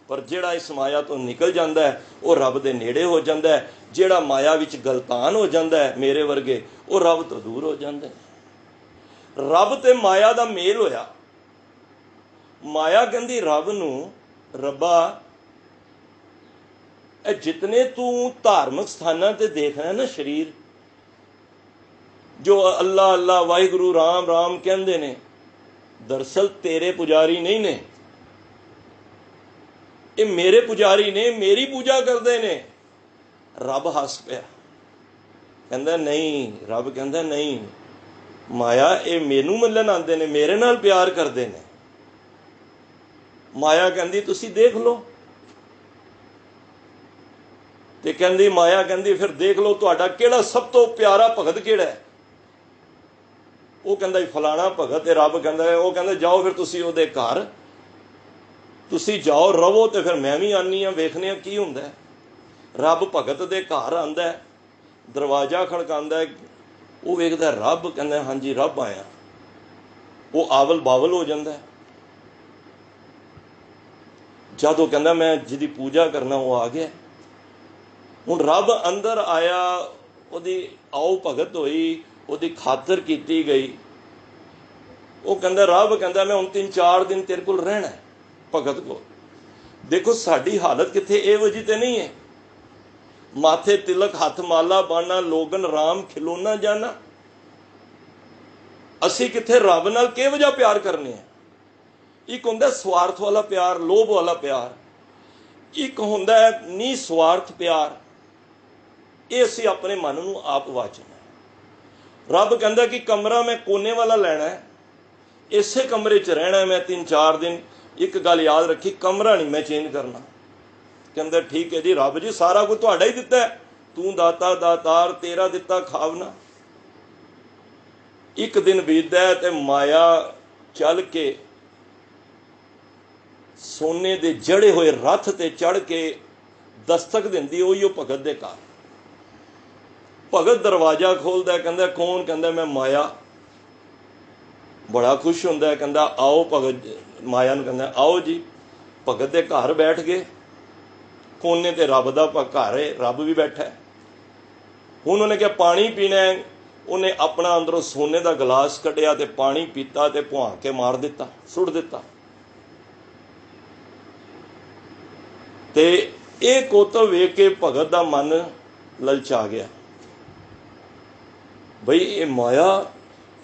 ਪਰ ਜਿਹੜਾ ਇਸ ਮਾਇਆ ਤੋਂ ਨਿਕਲ ਜਾਂਦਾ ਹੈ, ਉਹ ਰੱਬ ਦੇ ਨੇੜੇ ਹੋ ਜਾਂਦਾ ਹੈ। ਜਿਹੜਾ ਮਾਇਆ ਵਿੱਚ ਗਲਤਾਨ ਹੋ ਜਾਂਦਾ ਹੈ, ਮੇਰੇ ਵਰਗੇ, ਉਹ ਰੱਬ ਤੋਂ ਦੂਰ ਹੋ ਜਾਂਦੇ ਨੇ। ਰੱਬ ਤੇ ਮਾਇਆ ਦਾ ਮੇਲ ਹੋਇਆ। ਮਾਇਆ ਕਹਿੰਦੀ ਰੱਬ ਨੂੰ, ਰੱਬਾ, ਇਹ ਜਿਤਨੇ ਤੂੰ ਧਾਰਮਿਕ ਸਥਾਨਾਂ ਤੇ ਦੇਖਣਾ ਨਾ ਸਰੀਰ, ਜੋ ਅੱਲਾ ਅੱਲਾ ਵਾਹਿਗੁਰੂ ਰਾਮ ਰਾਮ ਕਹਿੰਦੇ ਨੇ, ਦਰਅਸਲ ਤੇਰੇ ਪੁਜਾਰੀ ਨਹੀਂ ਨੇ, ਇਹ ਮੇਰੇ ਪੁਜਾਰੀ ਨੇ, ਮੇਰੀ ਪੂਜਾ ਕਰਦੇ ਨੇ। ਰੱਬ ਹੱਸ ਪਿਆ, ਕਹਿੰਦਾ ਨਹੀਂ, ਰੱਬ ਕਹਿੰਦਾ ਨਹੀਂ, ਮਾਇਆ ਇਹ ਮੈਨੂੰ ਮਿਲਣ ਆਉਂਦੇ ਨੇ, ਮੇਰੇ ਨਾਲ ਪਿਆਰ ਕਰਦੇ ਨੇ। ਮਾਇਆ ਕਹਿੰਦੀ ਤੁਸੀਂ ਦੇਖ ਲਓ, ਤੇ ਕਹਿੰਦੀ ਮਾਇਆ ਕਹਿੰਦੀ ਫਿਰ ਦੇਖ ਲਓ ਤੁਹਾਡਾ ਕਿਹੜਾ ਸਭ ਤੋਂ ਪਿਆਰਾ ਭਗਤ ਕਿਹੜਾ ਹੈ। ਉਹ ਕਹਿੰਦਾ ਫਲਾਣਾ ਭਗਤ ਤੇ ਰੱਬ ਕਹਿੰਦਾ, ਉਹ ਕਹਿੰਦਾ ਜਾਓ ਫਿਰ ਤੁਸੀਂ ਉਹਦੇ ਘਰ ਤੁਸੀਂ ਜਾਓ ਰਵੋ, ਤੇ ਫਿਰ ਮੈਂ ਵੀ ਆਨੀ ਆ, ਵੇਖਦੇ ਆ ਕੀ ਹੁੰਦਾ। ਰੱਬ ਭਗਤ ਦੇ ਘਰ ਆਂਦਾ, ਦਰਵਾਜ਼ਾ ਖੜਕਾਉਂਦਾ, ਉਹ ਵੇਖਦਾ ਰੱਬ, ਕਹਿੰਦਾ ਹਾਂਜੀ ਰੱਬ ਆਇਆ। ਉਹ ਆਵਲ ਬਾਵਲ ਹੋ ਜਾਂਦਾ। ਜਦ ਉਹ ਕਹਿੰਦਾ ਮੈਂ ਜਿਹਦੀ ਪੂਜਾ ਕਰਨਾ ਉਹ ਆ ਗਿਆ। ਹੁਣ ਰੱਬ ਅੰਦਰ ਆਇਆ, ਉਹਦੀ ਆਓ ਭਗਤ ਹੋਈ, ਉਹਦੀ ਖਾਤਰ ਕੀਤੀ ਗਈ। ਉਹ ਕਹਿੰਦਾ ਰੱਬ ਕਹਿੰਦਾ ਮੈਂ ਹੁਣ 3-4 ਦਿਨ ਤੇਰੇ ਕੋਲ ਰਹਿਣਾ ਭਗਤ ਕੋਲ। ਦੇਖੋ ਸਾਡੀ ਹਾਲਤ ਕਿੱਥੇ ਇਹੋ ਜਿਹੀ ਤੇ ਨਹੀਂ ਹੈ। ਮਾਥੇ ਤਿਲਕ ਹੱਥ ਮਾਲਾ ਬਾਨਾ, ਲੋਗਨ ਰਾਮ ਖਿਲੋਣਾ ਜਾਣਾ। ਅਸੀਂ ਕਿੱਥੇ ਰੱਬ ਨਾਲ ਕਿਹੋ ਜਿਹਾ ਪਿਆਰ ਕਰਨੇ ਆ। ਇੱਕ ਹੁੰਦਾ ਸਵਾਰਥ ਵਾਲਾ ਪਿਆਰ, ਲੋਭ ਵਾਲਾ ਪਿਆਰ। ਇੱਕ ਹੁੰਦਾ ਨਿਸਵਾਰਥ ਪਿਆਰ। ਇਹ ਅਸੀਂ ਆਪਣੇ ਮਨ ਨੂੰ ਆਪ ਵਾਚਣਾ। ਰੱਬ ਕਹਿੰਦਾ ਕਿ ਕਮਰਾ ਮੈਂ ਕੋਨੇ ਵਾਲਾ ਲੈਣਾ ਹੈ, ਇਸੇ ਕਮਰੇ 'ਚ ਰਹਿਣਾ ਮੈਂ 3-4 ਦਿਨ। ਇੱਕ ਗੱਲ ਯਾਦ ਰੱਖੀ, ਕਮਰਾ ਨਹੀਂ ਮੈਂ ਚੇਂਜ ਕਰਨਾ। ਕਹਿੰਦਾ ਠੀਕ ਹੈ ਜੀ ਰੱਬ ਜੀ, ਸਾਰਾ ਕੁਝ ਤੁਹਾਡਾ ਹੀ ਦਿੱਤਾ, ਤੂੰ ਦਾਤਾ ਦਾਤਾਰ, ਤੇਰਾ ਦਿੱਤਾ ਖਾਵਨਾ। ਇੱਕ ਦਿਨ ਬੀਤਦਾ ਤੇ ਮਾਇਆ ਚੱਲ ਕੇ ਸੋਨੇ ਦੇ ਜੜੇ ਹੋਏ ਰੱਥ ਤੇ ਚੜ ਕੇ ਦਸਤਕ ਦਿੰਦੀ ਉਹੀ ਉਹ ਭਗਤ ਦੇ ਘਰ। ਭਗਤ ਦਰਵਾਜ਼ਾ ਖੋਲਦਾ, ਕਹਿੰਦਾ ਕੌਣ? ਕਹਿੰਦਾ ਮੈਂ ਮਾਇਆ। ਬੜਾ ਖੁਸ਼ ਹੁੰਦਾ, ਕਹਿੰਦਾ ਆਓ ਭਗਤ। ਮਾਇਆ ਨੂੰ ਕਹਿੰਦਾ ਆਓ ਜੀ। ਭਗਤ ਦੇ ਘਰ ਬੈਠ ਗਏ। ਕੋਨੇ ਤੇ ਰੱਬ ਦਾ ਘਰ ਹੈ, ਰੱਬ ਵੀ ਬੈਠਾ। ਹੁਣ ਉਹਨੇ ਕਿਹਾ ਪਾਣੀ ਪੀਣਾ। ਉਹਨੇ ਆਪਣਾ ਅੰਦਰੋਂ ਸੋਨੇ ਦਾ ਗਲਾਸ ਕੱਢਿਆ ਤੇ ਪਾਣੀ ਪੀਤਾ ਤੇ ਭੁਆ ਕੇ ਮਾਰ ਦਿੱਤਾ, ਸੁੱਟ ਦਿੱਤਾ। ਤੇ ਇਹ ਕੋਤਲ ਵੇਖ ਕੇ ਭਗਤ ਦਾ ਮਨ ਲਲਚਾ ਗਿਆ। ਬਈ ਇਹ ਮਾਇਆ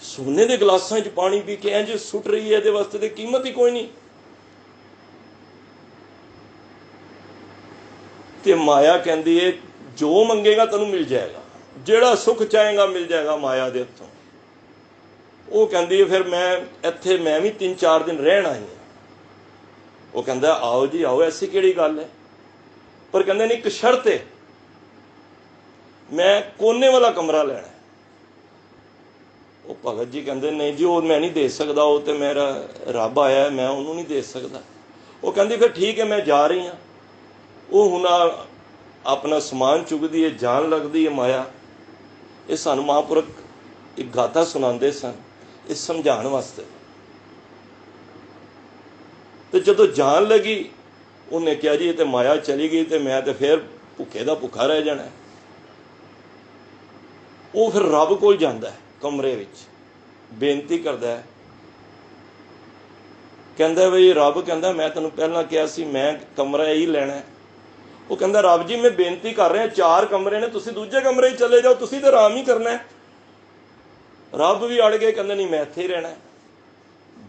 ਸੋਨੇ ਦੇ ਗਲਾਸਾਂ 'ਚ ਪਾਣੀ ਪੀ ਕੇ ਇੰਝ ਸੁੱਟ ਰਹੀ ਹੈ, ਇਹਦੇ ਵਾਸਤੇ ਤੇ ਕੀਮਤ ਹੀ ਕੋਈ ਨਹੀਂ। ਤੇ ਮਾਇਆ ਕਹਿੰਦੀ ਹੈ ਜੋ ਮੰਗੇਗਾ ਤੈਨੂੰ ਮਿਲ ਜਾਏਗਾ, ਜਿਹੜਾ ਸੁੱਖ ਚਾਹੇਗਾ ਮਿਲ ਜਾਏਗਾ ਮਾਇਆ ਦੇ ਹੱਥੋਂ। ਉਹ ਕਹਿੰਦੀ ਹੈ ਫਿਰ ਮੈਂ ਇੱਥੇ ਮੈਂ ਵੀ 3-4 ਦਿਨ ਰਹਿਣ ਆਈ ਹਾਂ। ਉਹ ਕਹਿੰਦਾ ਆਓ ਜੀ ਆਓ, ਐਸੀ ਕਿਹੜੀ ਗੱਲ ਹੈ। ਪਰ ਕਹਿੰਦੇ ਨਹੀਂ ਇੱਕ ਸ਼ਰਤ ਹੈ, ਮੈਂ ਕੋਨੇ ਵਾਲਾ ਕਮਰਾ ਲੈਣਾ। ਉਹ ਭਗਤ ਜੀ ਕਹਿੰਦੇ ਨਹੀਂ ਜੀ ਉਹ ਮੈਂ ਨਹੀਂ ਦੇ ਸਕਦਾ, ਉਹ ਤੇ ਮੇਰਾ ਰੱਬ ਆਇਆ, ਮੈਂ ਉਹਨੂੰ ਨਹੀਂ ਦੇ ਸਕਦਾ। ਉਹ ਕਹਿੰਦੀ ਫਿਰ ਠੀਕ ਹੈ ਮੈਂ ਜਾ ਰਹੀ ਹਾਂ। ਉਹ ਹੁਣ ਆਪਣਾ ਸਮਾਨ ਚੁੱਕਦੀ ਹੈ, ਜਾਣ ਲੱਗਦੀ ਹੈ ਮਾਇਆ। ਇਹ ਸਾਨੂੰ ਮਹਾਂਪੁਰਖ ਇੱਕ ਗਾਥਾ ਸੁਣਾਉਂਦੇ ਸਨ ਇਹ ਸਮਝਾਉਣ ਵਾਸਤੇ। ਤੇ ਜਦੋਂ ਜਾਣ ਲੱਗੀ ਉਹਨੇ ਕਿਹਾ ਜੀ ਇਹ ਤੇ ਮਾਇਆ ਚਲੀ ਗਈ ਤੇ ਮੈਂ ਤੇ ਫਿਰ ਭੁੱਖੇ ਦਾ ਭੁੱਖਾ ਰਹਿ ਜਾਣਾ। ਉਹ ਫਿਰ ਰੱਬ ਕੋਲ ਜਾਂਦਾ ਹੈ, ਕਮਰੇ ਵਿੱਚ ਬੇਨਤੀ ਕਰਦਾ ਹੈ। ਕਹਿੰਦਾ ਬਈ ਰੱਬ ਕਹਿੰਦਾ ਮੈਂ ਤੈਨੂੰ ਪਹਿਲਾਂ ਕਿਹਾ ਸੀ ਮੈਂ ਕਮਰਾ ਇਹੀ ਲੈਣਾ। ਉਹ ਕਹਿੰਦਾ ਰੱਬ ਜੀ ਮੈਂ ਬੇਨਤੀ ਕਰ ਰਿਹਾ, 4 ਕਮਰੇ ਨੇ, ਤੁਸੀਂ ਦੂਜੇ ਕਮਰੇ 'ਚ ਚਲੇ ਜਾਓ, ਤੁਸੀਂ ਤਾਂ ਆਰਾਮ ਹੀ ਕਰਨਾ। ਰੱਬ ਵੀ ਅੜ ਗਏ, ਕਹਿੰਦੇ ਨਹੀਂ ਮੈਂ ਇੱਥੇ ਹੀ ਰਹਿਣਾ।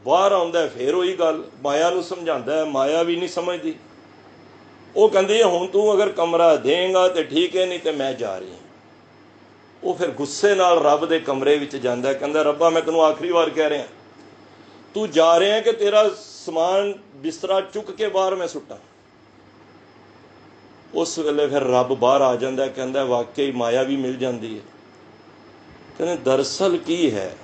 ਬਾਹਰ ਆਉਂਦਾ ਫਿਰ ਉਹੀ ਗੱਲ, ਮਾਇਆ ਨੂੰ ਸਮਝਾਉਂਦਾ, ਮਾਇਆ ਵੀ ਨਹੀਂ ਸਮਝਦੀ। ਉਹ ਕਹਿੰਦੀ ਹੁਣ ਤੂੰ ਅਗਰ ਕਮਰਾ ਦੇਂਗਾ ਤੇ ਠੀਕ ਹੈ, ਨਹੀਂ ਤੇ ਮੈਂ ਜਾ ਰਹੀ ਹਾਂ। ਉਹ ਫਿਰ ਗੁੱਸੇ ਨਾਲ ਰੱਬ ਦੇ ਕਮਰੇ ਵਿੱਚ ਜਾਂਦਾ, ਕਹਿੰਦਾ ਰੱਬਾ ਮੈਂ ਤੈਨੂੰ ਆਖਰੀ ਵਾਰ ਕਹਿ ਰਿਹਾ, ਤੂੰ ਜਾ ਰਿਹਾ ਕਿ ਤੇਰਾ ਸਮਾਨ ਬਿਸਤਰਾ ਚੁੱਕ ਕੇ ਬਾਹਰ ਮੈਂ ਸੁੱਟਾਂ। ਉਸ ਵੇਲੇ ਫਿਰ ਰੱਬ ਬਾਹਰ ਆ ਜਾਂਦਾ, ਕਹਿੰਦਾ ਵਾਕਈ ਮਾਇਆ ਵੀ ਮਿਲ ਜਾਂਦੀ ਹੈ। ਕਹਿੰਦੇ ਦਰਅਸਲ ਕੀ ਹੈ,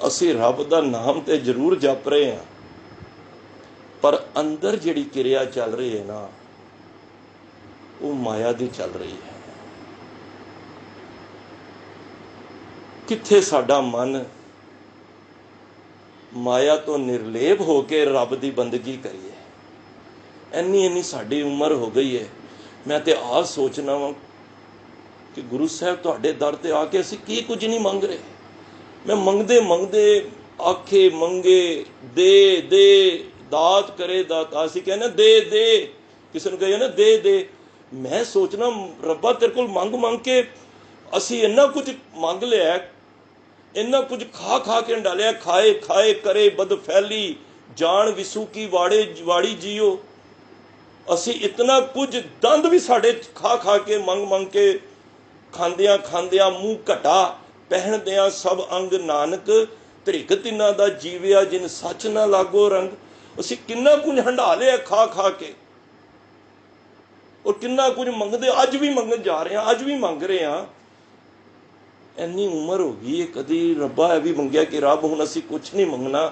ਅਸੀਂ ਰੱਬ ਦਾ ਨਾਮ ਤੇ ਜ਼ਰੂਰ ਜਪ ਰਹੇ ਹਾਂ, ਪਰ ਅੰਦਰ ਜਿਹੜੀ ਕਿਰਿਆ ਚੱਲ ਰਹੀ ਹੈ ਨਾ ਉਹ ਮਾਇਆ ਦੀ ਚੱਲ ਰਹੀ ਹੈ। ਕਿੱਥੇ ਸਾਡਾ ਮਨ ਮਾਇਆ ਤੋਂ ਨਿਰਲੇਪ ਹੋ ਕੇ ਰੱਬ ਦੀ ਬੰਦਗੀ ਕਰੀਏ। ਇੰਨੀ ਸਾਡੀ ਉਮਰ ਹੋ ਗਈ ਹੈ। ਮੈਂ ਤੇ ਆਹ ਸੋਚਣਾ ਵਾਂ ਕਿ ਗੁਰੂ ਸਾਹਿਬ ਤੁਹਾਡੇ ਦਰ ਤੇ ਆ ਕੇ ਅਸੀਂ ਕੀ ਕੁਝ ਨਹੀਂ ਮੰਗ ਰਹੇ। ਮੈਂ ਮੰਗਦੇ ਆਖੇ ਮੰਗੇ ਦੇ ਦੇ ਦਾਤ ਕਰੇ ਦਾਤਾ। ਅਸੀਂ ਕਹਿੰਦੇ ਦੇ ਕਿਸੇ ਨੂੰ ਕਹੀਏ ਨਾ ਦੇ। ਮੈਂ ਸੋਚਣਾ ਰੱਬਾ ਤੇਰੇ ਕੋਲ ਮੰਗ ਕੇ ਅਸੀਂ ਇੰਨਾ ਕੁਝ ਮੰਗ ਲਿਆ, ਇੰਨਾ ਕੁਝ ਖਾ ਕੇ ਡਾਲਿਆ। ਖਾਏ ਕਰੇ ਬਦ ਫੈਲੀ ਜਾਣ ਵਿਸੂ ਕੀ ਵਾੜੀ ਜੀਓ। ਅਸੀਂ ਇਤਨਾ ਕੁਝ ਦੰਦ ਵੀ ਸਾਡੇ ਖਾ ਕੇ ਮੰਗ ਕੇ ਖਾਂਦਿਆਂ ਮੂੰਹ ਘਟਾ ਪਹਿਨਦਿਆਂ ਸਭ ਅੰਗ ਨਾਨਕ ਧ੍ਰਿਕ ਤਿੰਨਾਂ ਦਾ ਜੀਵਿਆ ਜਿਨ ਸੱਚ ਨਾ ਲਾਗੋ ਰੰਗ। ਅਸੀਂ ਕਿੰਨਾ ਕੁਝ ਹੰਢਾ ਲਿਆ ਖਾ ਕੇ, ਔਰ ਕਿੰਨਾ ਕੁਝ ਮੰਗਦੇ, ਅੱਜ ਵੀ ਮੰਗਣ ਜਾ ਰਹੇ ਹਾਂ, ਅੱਜ ਵੀ ਮੰਗ ਰਹੇ ਹਾਂ। ਇੰਨੀ ਉਮਰ ਹੋ ਗਈ ਹੈ, ਕਦੀ ਰੱਬਾ ਇਹ ਵੀ ਮੰਗਿਆ ਕਿ ਰੱਬ ਹੁਣ ਅਸੀਂ ਕੁਛ ਨਹੀਂ ਮੰਗਣਾ,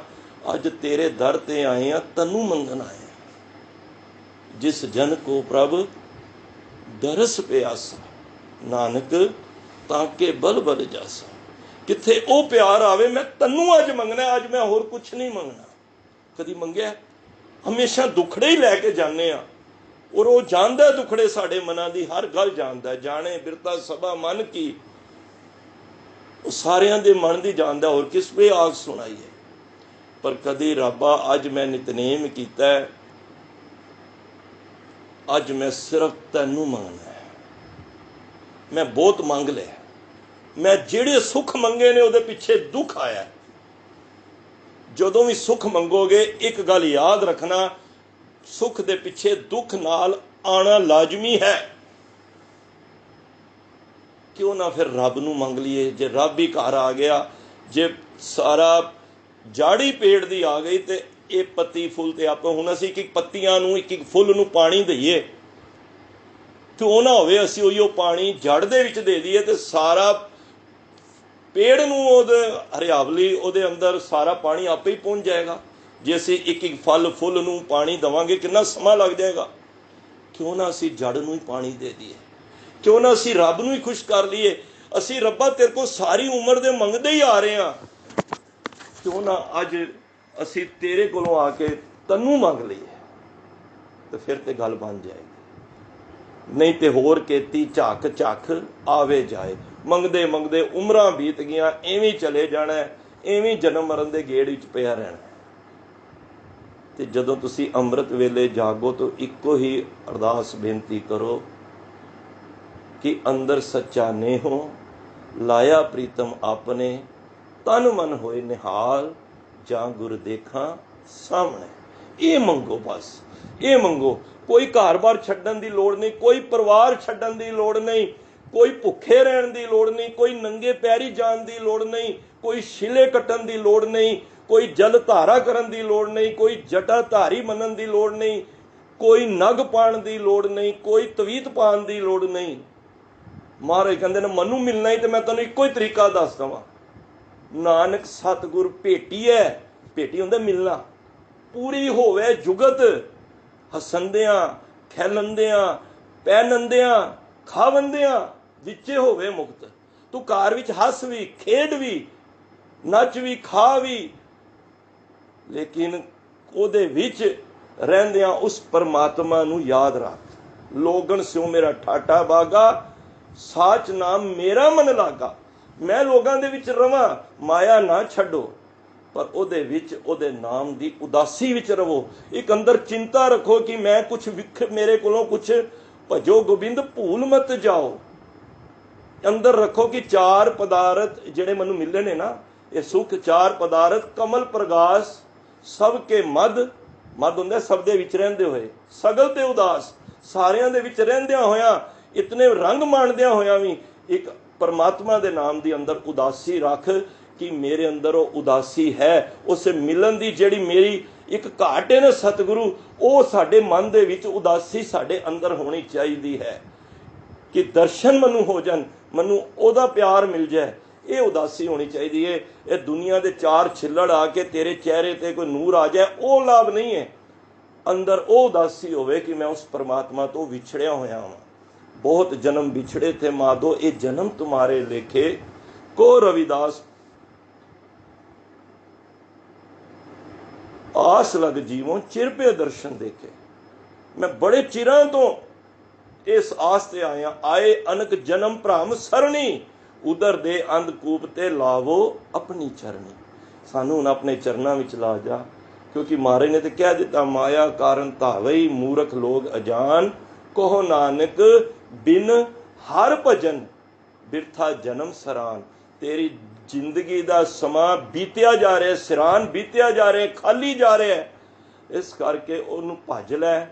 ਅੱਜ ਤੇਰੇ ਦਰ ਤੇ ਆਏ ਆ, ਤੈਨੂੰ ਮੰਗਣ ਆਏ ਆ। ਜਿਸ ਜਨ ਕੋ ਪ੍ਰਭ ਦਰਸ ਪਿਆਸਾ, ਨਾਨਕ ਤਾਂ ਕੇ ਬਲ ਬਲ ਜਾਸਾ। ਕਿੱਥੇ ਉਹ ਪਿਆਰ ਆਵੇ, ਮੈਂ ਤੈਨੂੰ ਅੱਜ ਮੰਗਣਾ, ਅੱਜ ਮੈਂ ਹੋਰ ਕੁਛ ਨਹੀਂ ਮੰਗਣਾ। ਕਦੀ ਮੰਗਿਆ? ਹਮੇਸ਼ਾ ਦੁੱਖੜੇ ਹੀ ਲੈ ਕੇ ਜਾਂਦੇ ਆ, ਔਰ ਉਹ ਜਾਣਦਾ ਦੁੱਖੜੇ ਸਾਡੇ ਮਨਾਂ ਦੀ ਹਰ ਗੱਲ ਜਾਣਦਾ। ਜਾਣੇ ਬਿਰਤਾ ਸਭਾ ਮਨ ਕੀ, ਉਹ ਸਾਰਿਆਂ ਦੇ ਮਨ ਦੀ ਜਾਣਦਾ, ਹੋਰ ਕਿਸ ਵੇ ਆਗ ਸੁਣਾਈਏ। ਪਰ ਕਦੀ ਰੱਬਾ ਅੱਜ ਮੈਂ ਨਿਤਨੇਮ ਕੀਤਾ, ਅੱਜ ਮੈਂ ਸਿਰਫ ਤੈਨੂੰ ਮੰਗਣਾ ਹੈ। ਮੈਂ ਬਹੁਤ ਮੰਗ ਲਿਆ, ਮੈਂ ਜਿਹੜੇ ਸੁੱਖ ਮੰਗੇ ਨੇ ਉਹਦੇ ਪਿੱਛੇ ਦੁੱਖ ਆਇਆ। ਜਦੋਂ ਵੀ ਸੁੱਖ ਮੰਗੋਗੇ ਇੱਕ ਗੱਲ ਯਾਦ ਰੱਖਣਾ, ਸੁੱਖ ਦੇ ਪਿੱਛੇ ਦੁੱਖ ਨਾਲ ਆਣਾ ਲਾਜ਼ਮੀ ਹੈ। ਕਿਉਂ ਨਾ ਫਿਰ ਰੱਬ ਨੂੰ ਮੰਗ ਲਈਏ। ਜੇ ਰੱਬ ਹੀ ਘਰ ਆ ਗਿਆ, ਜੇ ਸਾਰਾ ਜਾੜੀ ਪੇੜ ਦੀ ਆ ਗਈ ਤੇ ਇਹ ਪੱਤੀ ਫੁੱਲ ਤੇ ਆਪ ਹੁਣ ਅਸੀਂ ਇੱਕ ਇੱਕ ਪੱਤੀਆਂ ਨੂੰ, ਇੱਕ ਇੱਕ ਫੁੱਲ ਨੂੰ ਪਾਣੀ ਦਈਏ, ਤੇ ਉਹ ਨਾ ਹੋਵੇ ਅਸੀਂ ਉਹੀਓ ਪਾਣੀ ਜੜ ਦੇ ਵਿੱਚ ਦੇ ਦਈਏ ਤੇ ਸਾਰਾ ਪੇੜ ਨੂੰ ਉਹਦੇ ਹਰਿਆਵਲੀ ਉਹਦੇ ਅੰਦਰ ਸਾਰਾ ਪਾਣੀ ਆਪੇ ਹੀ ਪਹੁੰਚ ਜਾਏਗਾ। ਜੇ ਅਸੀਂ ਇੱਕ ਇੱਕ ਫਲ ਫੁੱਲ ਨੂੰ ਪਾਣੀ ਦੇਵਾਂਗੇ ਕਿੰਨਾ ਸਮਾਂ ਲੱਗ ਜਾਏਗਾ। ਕਿਉਂ ਨਾ ਅਸੀਂ ਜੜ ਨੂੰ ਹੀ ਪਾਣੀ ਦੇ ਦਈਏ, ਕਿਉਂ ਨਾ ਅਸੀਂ ਰੱਬ ਨੂੰ ਹੀ ਖੁਸ਼ ਕਰ ਲਈਏ। ਅਸੀਂ ਰੱਬਾ ਤੇਰੇ ਕੋਲ ਸਾਰੀ ਉਮਰ ਦੇ ਮੰਗਦੇ ਹੀ ਆ ਰਹੇ ਹਾਂ, ਕਿਉਂ ਨਾ ਅੱਜ ਅਸੀਂ ਤੇਰੇ ਕੋਲੋਂ ਆ ਕੇ ਤੈਨੂੰ ਮੰਗ ਲਈਏ, ਤੇ ਫਿਰ ਤੇ ਗੱਲ ਬਣ ਜਾਏਗੀ। ਨਹੀਂ ਤੇ ਹੋਰ ਕੀਤੀ ਝੱਕ ਝੱਕ ਆਵੇ ਜਾਏ, ਮੰਗਦੇ ਮੰਗਦੇ ਉਮਰਾਂ ਬੀਤ ਗਈਆਂ, ਐਵੇਂ ਚਲੇ ਜਾਣਾ, ਐਵੇਂ ਜਨਮ ਮਰਨ ਦੇ ਗੇੜ ਵਿੱਚ ਪਿਆ ਰਹਿਣਾ। ਤੇ ਜਦੋਂ ਤੁਸੀਂ ਅੰਮ੍ਰਿਤ ਵੇਲੇ ਜਾਗੋ ਤਾਂ ਇੱਕੋ ਹੀ ਅਰਦਾਸ ਬੇਨਤੀ ਕਰੋ ਕਿ ਅੰਦਰ ਸੱਚਾ ਨੇਹੋ ਲਾਇਆ ਪ੍ਰੀਤਮ ਆਪਣੇ, ਤਨ ਮਨ ਹੋਏ ਨਿਹਾਲ, ਜਾਂ ਗੁਰ ਦੇਖਾਂ ਸਾਹਮਣੇ। ਇਹ ਮੰਗੋ, ਬਸ ਇਹ ਮੰਗੋ। ਕੋਈ ਘਰ-ਬਾਰ ਛੱਡਣ ਦੀ ਲੋੜ ਨਹੀਂ, ਕੋਈ ਪਰਿਵਾਰ ਛੱਡਣ ਦੀ ਲੋੜ ਨਹੀਂ, ਕੋਈ ਭੁੱਖੇ ਰਹਿਣ ਦੀ ਲੋੜ ਨਹੀਂ, ਕੋਈ ਨੰਗੇ ਪੈਰੀ ਜਾਣ ਦੀ ਲੋੜ ਨਹੀਂ, ਕੋਈ ਛਿਲੇ ਕੱਟਣ ਦੀ ਲੋੜ ਨਹੀਂ, ਕੋਈ ਜਲ ਧਾਰਾ ਕਰਨ ਦੀ ਲੋੜ ਨਹੀਂ, ਕੋਈ ਜਟਾ ਧਾਰੀ ਮੰਨਣ ਦੀ ਲੋੜ ਨਹੀਂ, ਕੋਈ ਨਗ ਪਾਉਣ ਦੀ ਲੋੜ ਨਹੀਂ, ਕੋਈ ਤਵੀਤ ਪਾਉਣ ਦੀ ਲੋੜ ਨਹੀਂ। ਮਹਾਰਾਜ ਕਹਿੰਦੇ ਨੇ ਮੈਨੂੰ ਮਿਲਣਾ ਹੀ ਤੇ ਮੈਂ ਤੁਹਾਨੂੰ ਇੱਕੋ ਹੀ ਤਰੀਕਾ ਦੱਸ ਦਵਾਂ, ਨਾਨਕ ਸਤਿਗੁਰ ਭੇਟੀ ਹੈ। ਭੇਟੀ ਹੁੰਦਾ ਮਿਲਣਾ। ਪੂਰੀ ਹੋਵੇ ਜੁਗਤ ਹਸੰਦਿਆਂ ਖੈਲੰਦਿਆਂ ਪਹਿਨੰਦਿਆਂ ਖਾਵੰਦਿਆਂ, ਵਿੱਚੇ ਹੋਵੇ ਮੁਕਤ। ਤੂੰ ਘਰ ਵਿੱਚ ਹੱਸ ਵੀ, ਖੇਡ ਵੀ, ਨੱਚ ਵੀ, ਖਾ ਵੀ, ਲੇਕਿਨ ਉਹਦੇ ਵਿੱਚ ਰਹਿੰਦਿਆਂ ਉਸ ਪਰਮਾਤਮਾ ਨੂੰ ਯਾਦ ਰੱਖ। ਲੋਗਣ ਸਿਓ ਮੇਰਾ ਠਾਠਾ ਬਾਗਾ, ਸਾਚ ਨਾਮ ਮੇਰਾ ਮਨ ਲਾਗਾ। ਮੈਂ ਲੋਕਾਂ ਦੇ ਵਿੱਚ ਰਵਾਂ, ਮਾਇਆ ਨਾ ਛੱਡੋ, ਪਰ ਉਹਦੇ ਵਿੱਚ ਉਹਦੇ ਨਾਮ ਦੀ ਉਦਾਸੀ ਵਿੱਚ ਰਵੋ। ਇੱਕ ਅੰਦਰ ਚਿੰਤਾ ਰੱਖੋ ਕਿ ਮੈਂ ਕੁਛ ਮੇਰੇ ਕੋਲੋਂ ਕੁਛ ਭਜੋ ਗੋਬਿੰਦ ਭੂਲ ਮਤ ਜਾਓ। ਅੰਦਰ ਰੱਖੋ ਕਿ ਚਾਰ ਪਦਾਰਥ ਜਿਹੜੇ ਮੈਨੂੰ ਮਿਲੇ ਨੇ ਨਾ, ਇਹ ਸੁਖ ਚਾਰ ਪਦਾਰਥ ਕਮਲ ਪ੍ਰਗਾਸ ਸਭ ਕੇ ਮਦ। ਮਦ ਹੁੰਦਾ ਸਭ ਦੇ ਵਿੱਚ ਰਹਿੰਦੇ ਹੋਏ, ਸਗਲ ਤੇ ਉਦਾਸ, ਸਾਰਿਆਂ ਦੇ ਵਿੱਚ ਰਹਿੰਦਿਆਂ ਹੋਇਆਂ, ਇਤਨੇ ਰੰਗ ਮਾਣਦਿਆਂ ਹੋਇਆਂ ਵੀ ਇੱਕ ਪਰਮਾਤਮਾ ਦੇ ਨਾਮ ਦੀ ਅੰਦਰ ਉਦਾਸੀ ਰੱਖ ਕਿ ਮੇਰੇ ਅੰਦਰ ਉਹ ਉਦਾਸੀ ਹੈ। ਉਸ ਮਿਲਣ ਦੀ ਜਿਹੜੀ ਮੇਰੀ ਇੱਕ ਘਾਟ ਹੈ ਨਾ ਸਤਿਗੁਰੂ, ਉਹ ਸਾਡੇ ਮਨ ਦੇ ਵਿੱਚ ਉਦਾਸੀ ਸਾਡੇ ਅੰਦਰ ਹੋਣੀ ਚਾਹੀਦੀ ਹੈ ਕਿ ਦਰਸ਼ਨ ਮੈਨੂੰ ਹੋ ਜਾਣ, ਮੈਨੂੰ ਉਹਦਾ ਪਿਆਰ ਮਿਲ ਜਾਏ। ਇਹ ਉਦਾਸੀ ਹੋਣੀ ਚਾਹੀਦੀ ਹੈ। ਇਹ ਦੁਨੀਆ ਦੇ ਚਾਰ ਛਿੱਲੜ ਆ ਕੇ ਤੇਰੇ ਚਿਹਰੇ ਤੇ ਕੋਈ ਨੂਰ ਆ ਜਾਏ, ਉਹ ਲਾਭ ਨਹੀਂ ਹੈ। ਅੰਦਰ ਉਹ ਉਦਾਸੀ ਹੋਵੇ ਕਿ ਮੈਂ ਉਸ ਪਰਮਾਤਮਾ ਤੋਂ ਵਿਛੜਿਆ ਹੋਇਆ ਹਾਂ। ਬਹੁਤ ਜਨਮ ਵਿਛੜੇ ਥੇ ਮਾਧੋ, ਇਹ ਜਨਮ ਤੁਮਾਰੇ ਲੇਖੇ। ਕੋ ਰਵਿਦਾਸ ਆਸ ਲਗ ਜੀਵੋਂ ਚਿਰ ਪੇ ਦਰਸ਼ਨ ਦੇਖੇ। ਮੈਂ ਬੜੇ ਚਿਰਾਂ ਤੋਂ ਇਸ ਆਸ ਤੇ ਆਏ ਅਨਕ ਜਨਮ ਭ੍ਰਮ ਸਰਣੀ, ਉਦਰ ਦੇ ਅੰਧਕੂਪ ਤੇ ਲਾਵੋ ਆਪਣੀ ਚਰਨੀ। ਸਾਨੂੰ ਹੁਣ ਆਪਣੇ ਚਰਨਾਂ ਵਿੱਚ ਲਾ ਜਾ, ਕਿਉਂਕਿ ਮਹਾਰਾਜ ਨੇ ਤੇ ਕਹਿ ਦਿੱਤਾ, ਮਾਇਆ ਕਾਰਨ ਧਾਵਈ ਮੂਰਖ ਲੋਗ ਅਜਾਨ, ਕਹੋ ਨਾਨਕ ਬਿਨ ਹਰ ਭਜਨ ਬਿਰਥਾ ਜਨਮ ਸਰਾਨ। ਤੇਰੀ ਜ਼ਿੰਦਗੀ ਦਾ ਸਮਾਂ ਬੀਤਿਆ ਜਾ ਰਿਹਾ, ਸਿਰਾਨ ਬੀਤਿਆ ਜਾ ਰਿਹਾ, ਖਾਲੀ ਜਾ ਰਿਹਾ। ਇਸ ਕਰਕੇ ਉਹਨੂੰ ਭਜ ਲੈ।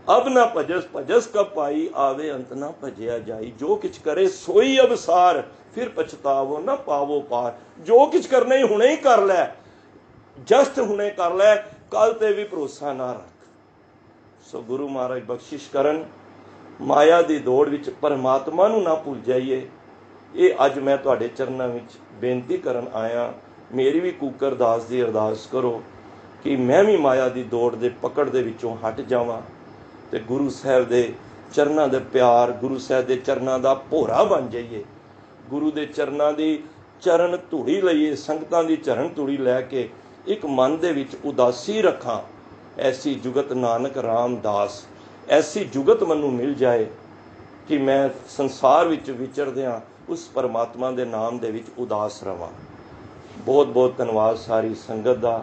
ਅਬ ਨਾ ਭਜਸ ਭਜਸ ਕਬ ਪਾਈ, ਆਵੇ ਅੰਤ ਨਾ ਭਜਿਆ ਜਾਈ। ਜੋ ਕਿਛ ਕਰੇ ਸੋਈ ਅਬਸਾਰ, ਫਿਰ ਪਛਤਾਵੋ ਨਾ ਪਾਵੋ ਪਾਰ। ਜੋ ਕਿਛ ਕਰਨਾ ਹੀ ਹੁਣੇ ਹੀ ਕਰ ਲੈ, ਜਸਟ ਹੁਣੇ ਕਰ ਲੈ, ਕੱਲ ਤੇ ਵੀ ਭਰੋਸਾ ਨਾ ਰੱਖ। ਸੋ ਗੁਰੂ ਮਹਾਰਾਜ ਬਖਸ਼ਿਸ਼ ਕਰਨ, ਮਾਇਆ ਦੀ ਦੌੜ ਵਿੱਚ ਪਰਮਾਤਮਾ ਨੂੰ ਨਾ ਭੁੱਲ ਜਾਈਏ। ये अज मैं तुहाडे चरनां विच बेनती करन आया। मेरी भी कूकर अरदास दी अरदास करो कि मैं भी माया दी दौड़ दे पकड़ दे विचों हट जावां ते गुरु साहब दे चरनां दे प्यार, गुरु साहब दे चरनां दा भोरा बन जाइए। गुरु दे चरनां दी चरण धूड़ी लईए, संगतां दी चरण धूड़ी लैके एक मन दे विच उदासी रखां। ऐसी जुगत नानक रामदास, ऐसी जुगत मैनूं मिल जाए कि मैं संसार विच विचरदिआं उस परमात्मा दे नाम दे विच उदास रवां। बहुत बहुत धन्यवाद सारी संगत दा।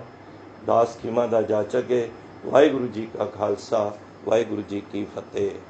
दास खीमा दा जाचक है। वाहिगुरू जी का खालसा, वाहिगुरू जी की फतेह।